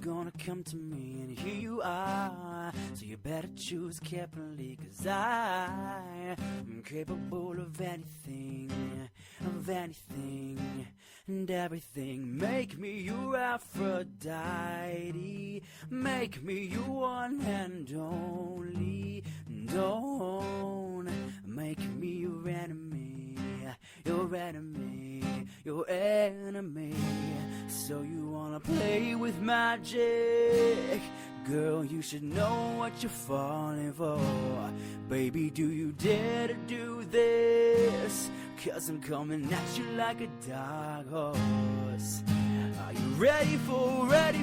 gonna come to me, and here you are, so you better choose carefully, 'cause I am capable of anything, and everything. Make me your Aphrodite, make me your one and only. Don't make me your enemy, your enemy, your enemy. So you wanna play with magic? Girl, you should know what you're falling for. Baby, do you dare to do this? 'Cause I'm coming at you like a dark horse. Are you ready for a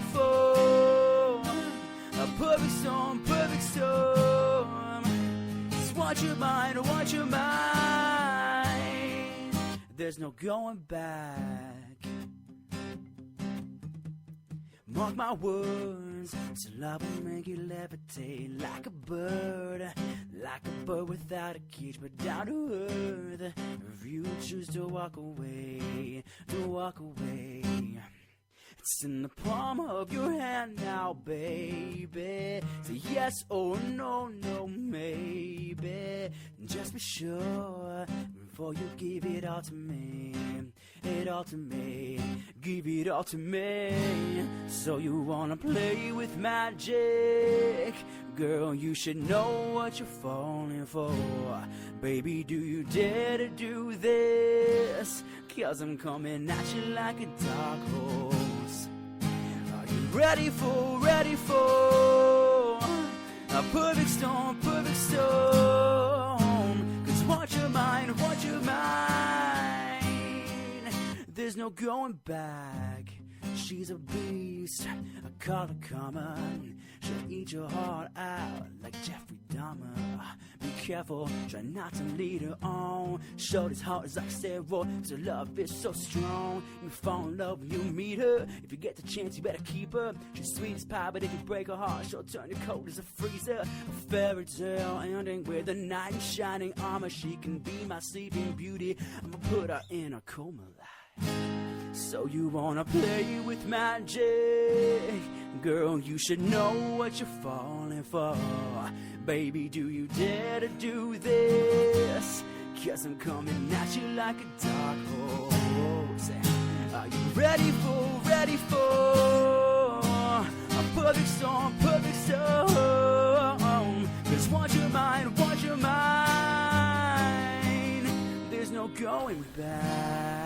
perfect storm, perfect storm? Just want your mind, there's no going back. Mark my words, till I will make you levitate like a bird without a cage, but down to earth. If you choose to walk away, it's in the palm of your hand now, baby. Say yes or no, maybe. Just be sure, before you give it all to me. It all to me, give it all to me. So you wanna play with magic? Girl, you should know what you're falling for. Baby, do you dare to do this? 'Cause I'm coming at you like a dark horse. Are you ready for a perfect storm, perfect storm? 'Cause watch your mind, there's no going back. She's a beast, I call her common. She'll eat your heart out like Jeffrey Dahmer. Be careful, try not to lead her on. Shorty's heart is like steroids, her love is so strong. You fall in love when you meet her. If you get the chance, you better keep her. She's sweet as pie, but if you break her heart, she'll turn you cold as a freezer. A fairy tale ending with a knight in shining armor. She can be my sleeping beauty, I'ma put her in a coma life. So you wanna play with magic? Girl, you should know what you're falling for. Baby, do you dare to do this? 'Cause I'm coming at you like a dark horse. Are you ready for a perfect storm, perfect storm? 'Cause watch your mind, there's no going back.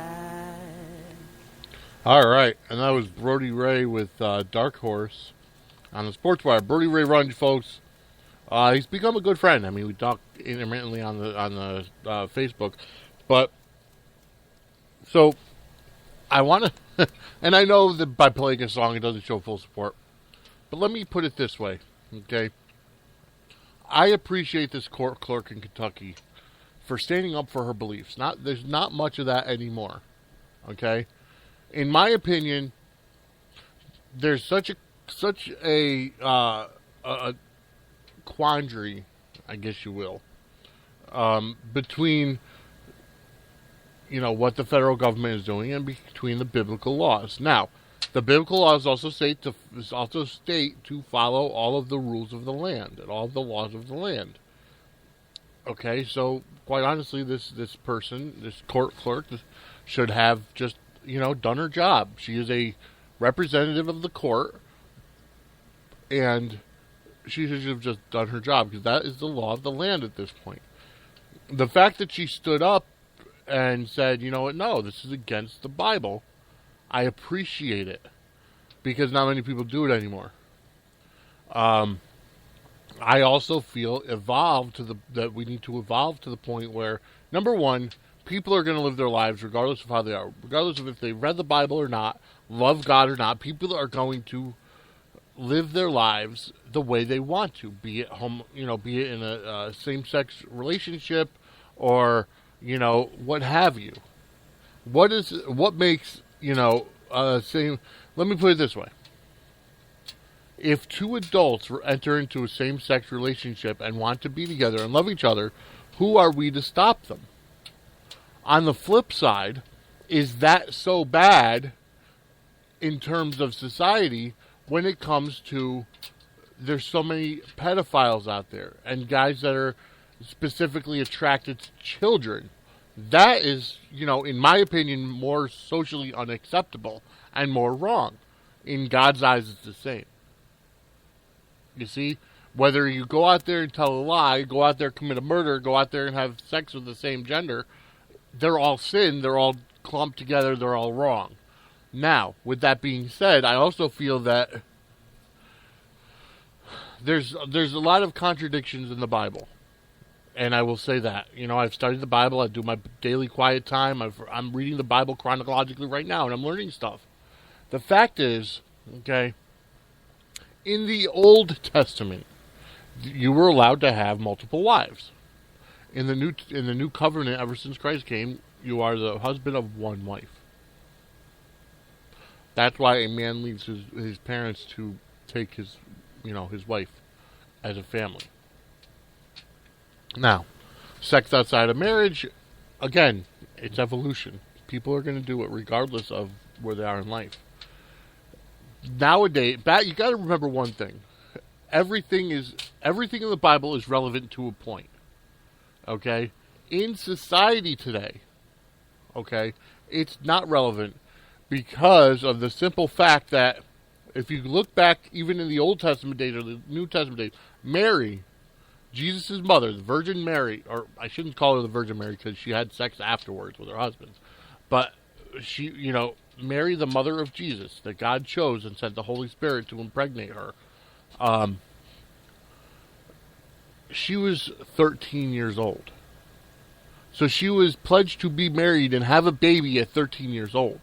All right, and that was Brody Ray with Dark Horse on the Sportswire. Brody Ray runs, folks. He's become a good friend. I mean, we talk intermittently on the Facebook, but so I want to, and I know that by playing a song, it doesn't show full support, but let me put it this way, okay? I appreciate this court clerk in Kentucky for standing up for her beliefs. There's not much of that anymore, okay? In my opinion, there's such a quandary, I guess you will, between what the federal government is doing and between the biblical laws. Now, the biblical laws also state to follow all of the rules of the land and all of the laws of the land. Okay, so quite honestly, this person, this court clerk, should have just done her job. She is a representative of the court, and she should have just done her job, because that is the law of the land at this point. The fact that she stood up and said, you know what, no, this is against the Bible, I appreciate it, because not many people do it anymore. I also feel that we need to evolve to the point where, number one, people are going to live their lives regardless of how they are. Regardless of if they read the Bible or not, love God or not, people are going to live their lives the way they want to, be it be it in a same-sex relationship or, what have you. What makes, same, let me put it this way. If two adults enter into a same-sex relationship and want to be together and love each other, who are we to stop them? On the flip side, is that so bad in terms of society when it comes to there's so many pedophiles out there and guys that are specifically attracted to children? That is, in my opinion, more socially unacceptable and more wrong. In God's eyes, it's the same. You see? Whether you go out there and tell a lie, go out there and commit a murder, go out there and have sex with the same gender, they're all sin, they're all clumped together, they're all wrong. Now, with that being said, I also feel that there's a lot of contradictions in the Bible. And I will say that. I've studied the Bible, I do my daily quiet time, I'm reading the Bible chronologically right now, and I'm learning stuff. The fact is, okay, in the Old Testament, you were allowed to have multiple wives. In the new covenant, ever since Christ came, you are the husband of one wife. That's why a man leaves his parents to take his wife as a family. Now, sex outside of marriage, again, it's evolution. People are going to do it regardless of where they are in life. Nowadays, you got to remember one thing: everything in the Bible is relevant to a point. Okay, in society today, okay, it's not relevant because of the simple fact that if you look back even in the Old Testament days or the New Testament days, Mary, Jesus' mother, the Virgin Mary, or I shouldn't call her the Virgin Mary because she had sex afterwards with her husband, but she, Mary, the mother of Jesus, that God chose and sent the Holy Spirit to impregnate her, she was 13 years old. So she was pledged to be married and have a baby at 13 years old.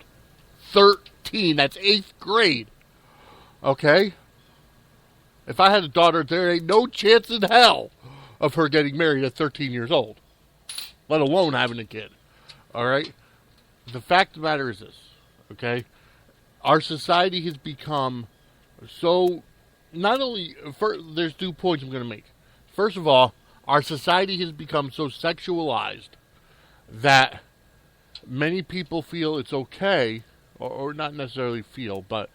13, that's 8th grade. Okay? If I had a daughter, there ain't no chance in hell of her getting married at 13 years old, let alone having a kid. All right? The fact of the matter is this, okay? Our society has become so, not only, there's 2 points I'm going to make. First of all, our society has become so sexualized that many people feel it's okay, or not necessarily feel, but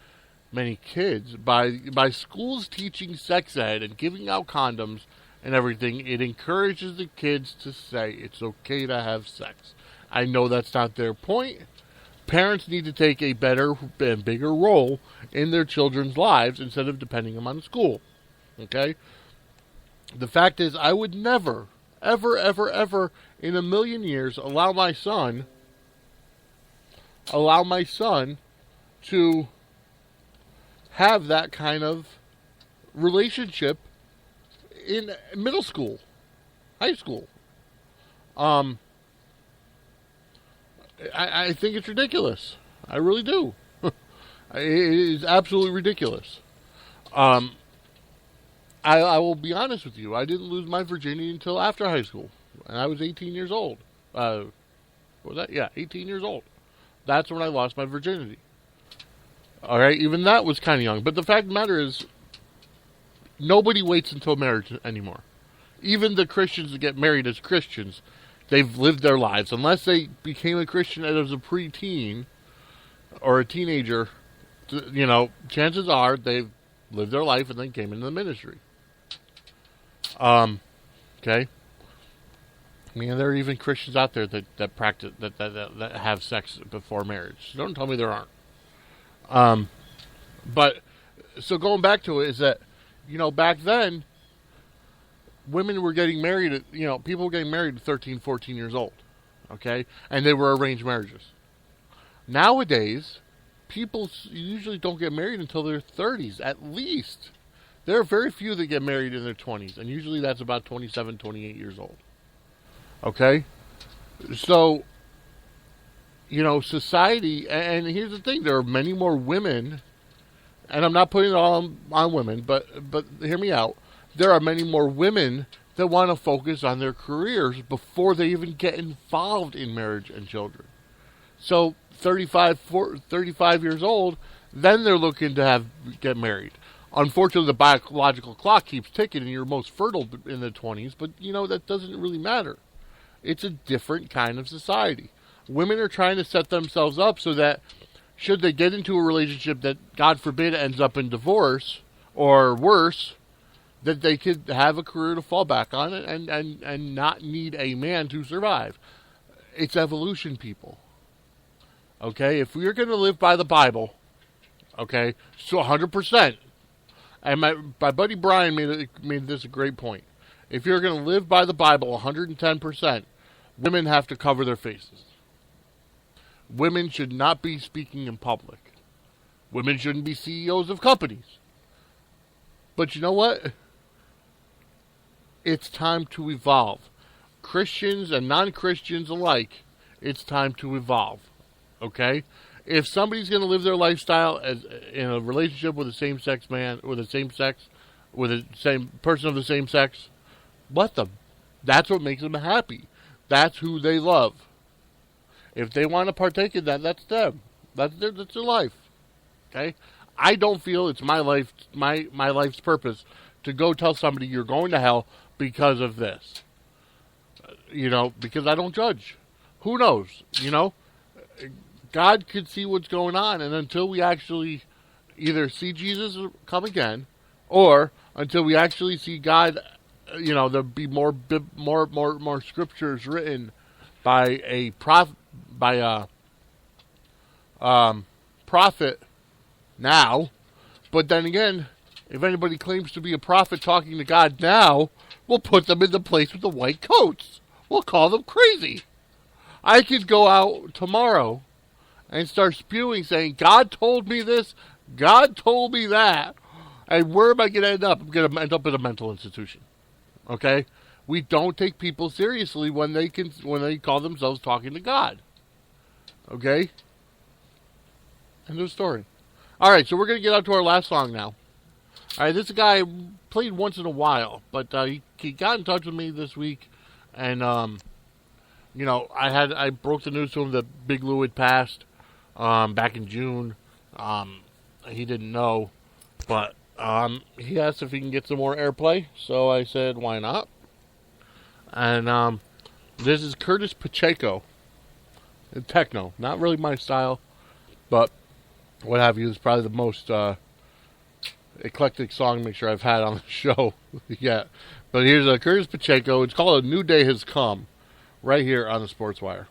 many kids, by schools teaching sex ed and giving out condoms and everything, it encourages the kids to say it's okay to have sex. I know that's not their point. Parents need to take a better and bigger role in their children's lives instead of depending on school. Okay? The fact is, I would never, ever, ever, ever in a million years allow my son to have that kind of relationship in middle school, high school. I think it's ridiculous. I really do. It is absolutely ridiculous. I will be honest with you. I didn't lose my virginity until after high school, and I was 18 years old. What was that? Yeah, 18 years old. That's when I lost my virginity. All right, even that was kind of young. But the fact of the matter is, nobody waits until marriage anymore. Even the Christians that get married as Christians, they've lived their lives. Unless they became a Christian as a preteen or a teenager, chances are they've lived their life and then came into the ministry. Okay. I mean, there are even Christians out there that practice that have sex before marriage. So don't tell me there aren't. But so going back to it is that, back then, women were getting married at, people were getting married at 13, 14 years old. Okay? And they were arranged marriages. Nowadays, people usually don't get married until their 30s, at least. There are very few that get married in their 20s, and usually that's about 27, 28 years old. Okay? So, society, and here's the thing, there are many more women, and I'm not putting it all on women, but hear me out. There are many more women that want to focus on their careers before they even get involved in marriage and children. So 35 years old, then they're looking to get married. Unfortunately, the biological clock keeps ticking, and you're most fertile in the 20s, but, that doesn't really matter. It's a different kind of society. Women are trying to set themselves up so that should they get into a relationship that, God forbid, ends up in divorce or worse, that they could have a career to fall back on and not need a man to survive. It's evolution, people. Okay? If we're going to live by the Bible, okay, so 100%. And my buddy Brian made this a great point. If you're going to live by the Bible 110%, women have to cover their faces. Women should not be speaking in public. Women shouldn't be CEOs of companies. But you know what? It's time to evolve. Christians and non-Christians alike, it's time to evolve. Okay? If somebody's going to live their lifestyle as in a relationship with a same-sex man, with a same person of the same sex, let them. That's what makes them happy. That's who they love. If they want to partake in that, that's them. That's their life. Okay? I don't feel it's my life's purpose to go tell somebody you're going to hell because of this. Because I don't judge. Who knows? God could see what's going on, and until we actually either see Jesus come again, or until we actually see God there'll be more scriptures written by a prophet now. But then again, if anybody claims to be a prophet talking to God now, we'll put them in the place with the white coats. We'll call them crazy. I could go out tomorrow and start spewing, saying, God told me this, God told me that. And where am I going to end up? I'm going to end up in a mental institution. Okay? We don't take people seriously when they call themselves talking to God. Okay? End of story. All right, so we're going to get out to our last song now. All right, this guy played once in a while, but he got in touch with me this week, and I broke the news to him that Big Lou had passed back in June. He didn't know, but he asked if he can get some more airplay, so I said, why not? And this is Curtis Pacheco, techno. Not really my style, but what have you. It's probably the most eclectic song mixture I've had on the show yet. But here's Curtis Pacheco. It's called A New Day Has Come, right here on the Sportswire.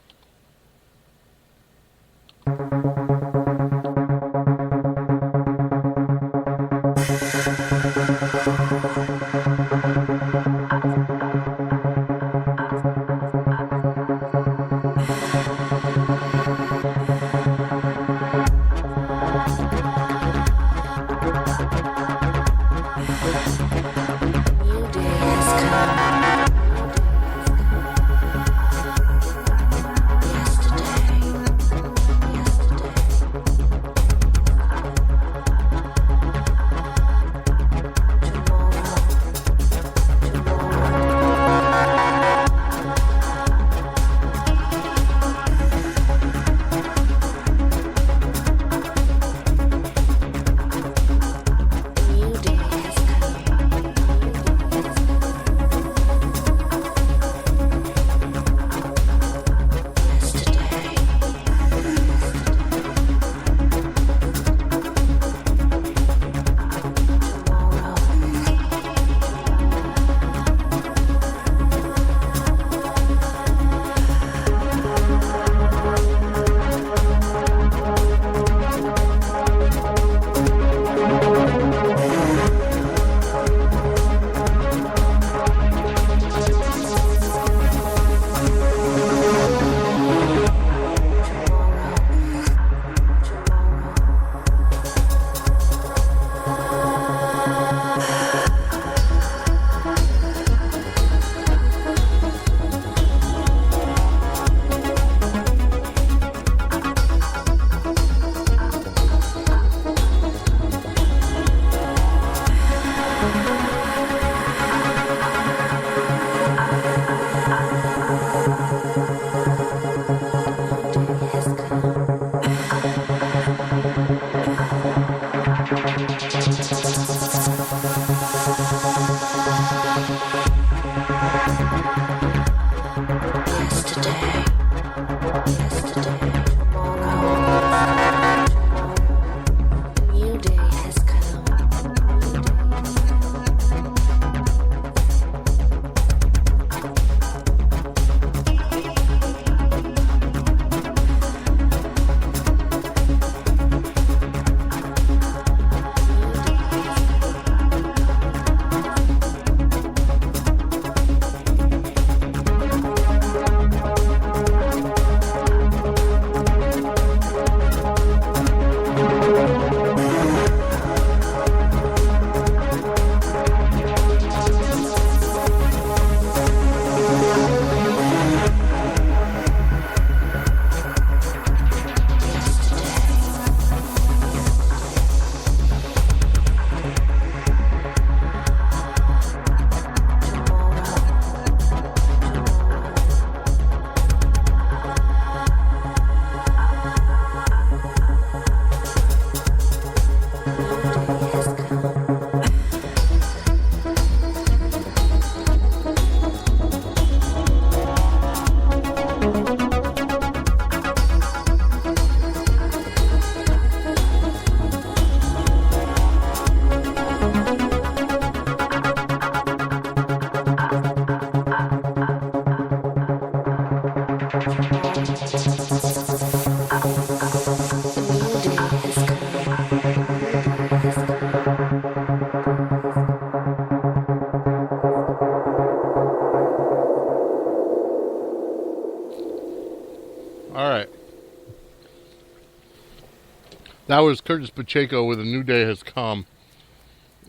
That was Curtis Pacheco with A New Day Has Come,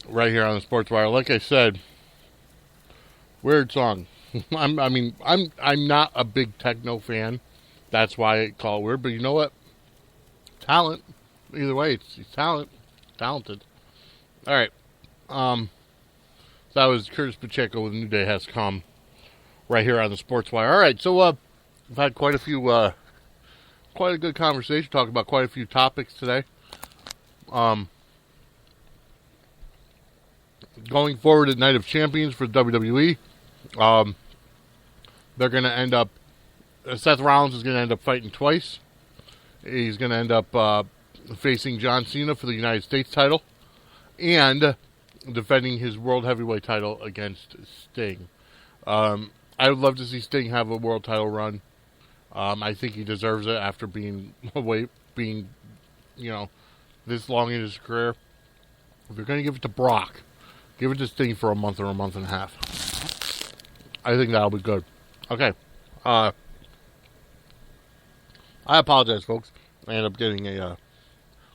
right here on the Sportswire. Like I said, weird song. I'm not a big techno fan. That's why I call it weird. But you know what? Talent. Either way, it's talented. All right. That was Curtis Pacheco with A New Day Has Come, right here on the Sportswire. All right. So we've had quite a good conversation. Talked about quite a few topics today. Going forward at Night of Champions for WWE, they're going to end up, Seth Rollins is going to end up fighting twice. He's going to end up facing John Cena for the United States title and defending his World Heavyweight title against Sting. I would love to see Sting have a world title run. I think he deserves it after being this long in his career. If you're going to give it to Brock, give it to Sting for a month or a month and a half. I think that'll be good. Okay. I apologize, folks. I ended up getting a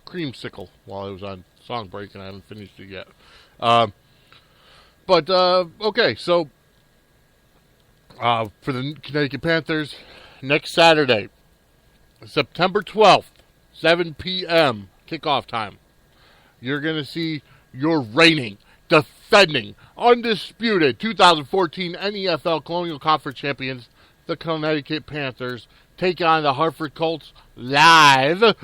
creamsicle while I was on song break, and I haven't finished it yet. Okay, so for the Connecticut Panthers, next Saturday, September 12th, 7 p.m., kickoff time, you're going to see your reigning, defending, undisputed 2014 NEFL Colonial Conference champions, the Connecticut Panthers, take on the Hartford Colts live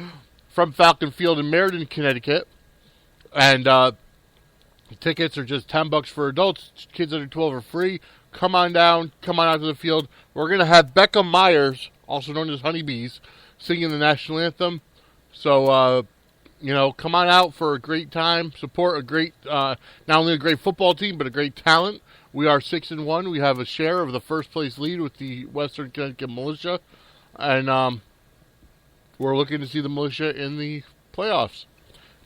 from Falcon Field in Meriden, Connecticut. And tickets are just $10 for adults. Kids under 12 are free. Come on down. Come on out to the field. We're going to have Becca Myers, also known as Honeybees, singing the national anthem. So, come on out for a great time. Support a great, not only a great football team, but a great talent. We are 6-1. We have a share of the first place lead with the Western Connecticut Militia. And we're looking to see the Militia in the playoffs.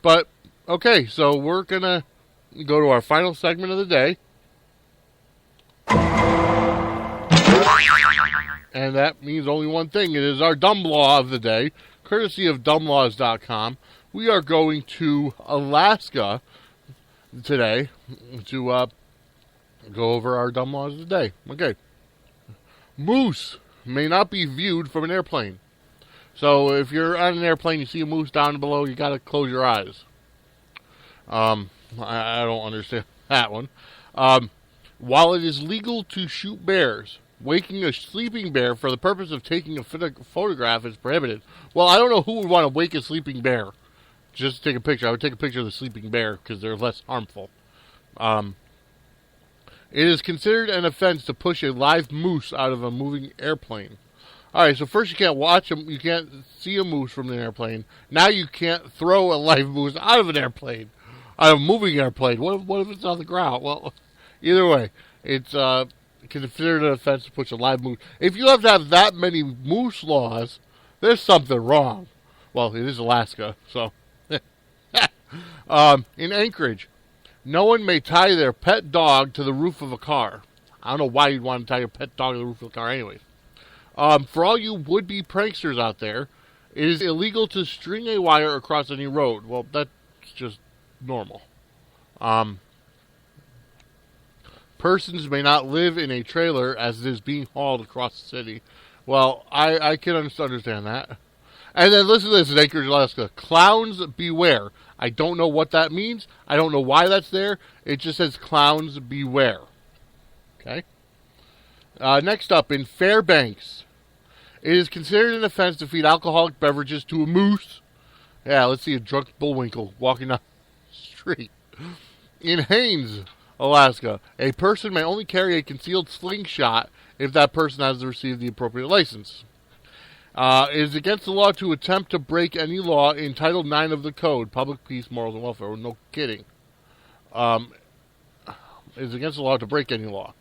But, okay, so we're going to go to our final segment of the day. And that means only one thing. It is our dumb law of the day, courtesy of dumblaws.com. We are going to Alaska today to go over our dumb laws of the day. Okay. Moose may not be viewed from an airplane. So if you're on an airplane, you see a moose down below, you got to close your eyes. I don't understand that one. While it is legal to shoot bears, waking a sleeping bear for the purpose of taking a photograph is prohibited. Well, I don't know who would want to wake a sleeping bear just to take a picture. I would take a picture of the sleeping bear because they're less harmful. It is considered an offense to push a live moose out of a moving airplane. All right, so first you can't watch them. You can't see a moose from an airplane. Now you can't throw a live moose out of an airplane, out of a moving airplane. What if it's on the ground? Well, either way, it's considered an offense to push a live moose. If you have to have that many moose laws, there's something wrong. Well, it is Alaska, so. In Anchorage, no one may tie their pet dog to the roof of a car. I don't know why you'd want to tie your pet dog to the roof of a car anyways. For all you would-be pranksters out there, it is illegal to string a wire across any road. Well, that's just normal. Persons may not live in a trailer as it is being hauled across the city. Well, I can understand that. And then listen to this in Anchorage, Alaska. Clowns beware. I don't know what that means. I don't know why that's there. It just says clowns beware. Okay? Next up, in Fairbanks, it is considered an offense to feed alcoholic beverages to a moose. Yeah, let's see a drunk bullwinkle walking down the street. In Haines, Alaska, a person may only carry a concealed slingshot if that person has received the appropriate license. It is against the law to attempt to break any law in Title IX of the Code, Public Peace, Morals, and Welfare. No kidding. It is against the law to break any law.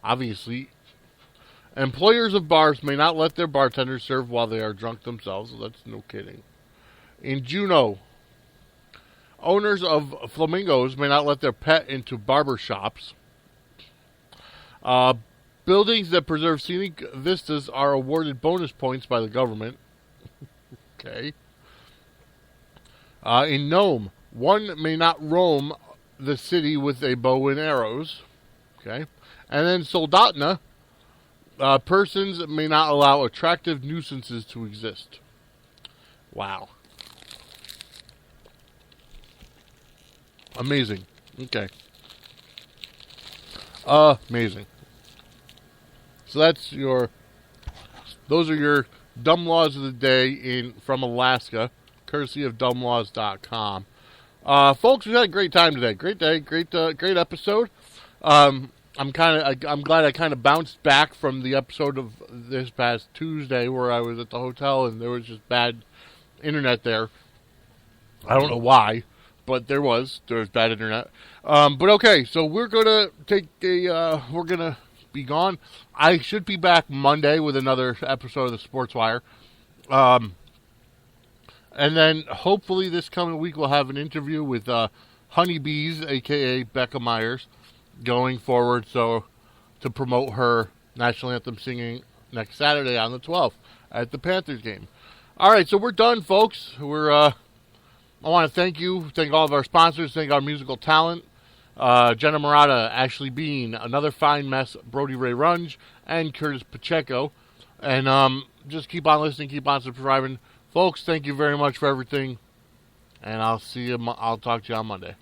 Obviously, employers of bars may not let their bartenders serve while they are drunk themselves. So that's no kidding. In Juneau, owners of flamingos may not let their pet into barber shops. Buildings that preserve scenic vistas are awarded bonus points by the government. Okay. In Nome, one may not roam the city with a bow and arrows. Okay. And then Soldotna, persons may not allow attractive nuisances to exist. Wow. Amazing. Okay. Amazing. So those are your dumb laws of the day from Alaska, courtesy of dumblaws.com. Folks, we had a great time today. Great day, great episode. I'm glad I kind of bounced back from the episode of this past Tuesday where I was at the hotel and there was just bad internet there. I don't know why, but there was bad internet. But okay, so we're gonna we're gonna be gone. I should be back Monday with another episode of the Sportswire. And then hopefully this coming week we'll have an interview with Honeybees, aka Becca Myers, going forward, so to promote her national anthem singing next Saturday on the 12th at the Panthers game. All right, so we're done, folks. I want to thank all of our sponsors, thank our musical talent, Jenna Murata, Ashley Bean, Another Fine Mess, Brody Ray Runge, and Curtis Pacheco. And just keep on listening, keep on subscribing. Folks, thank you very much for everything, and I'll talk to you on Monday.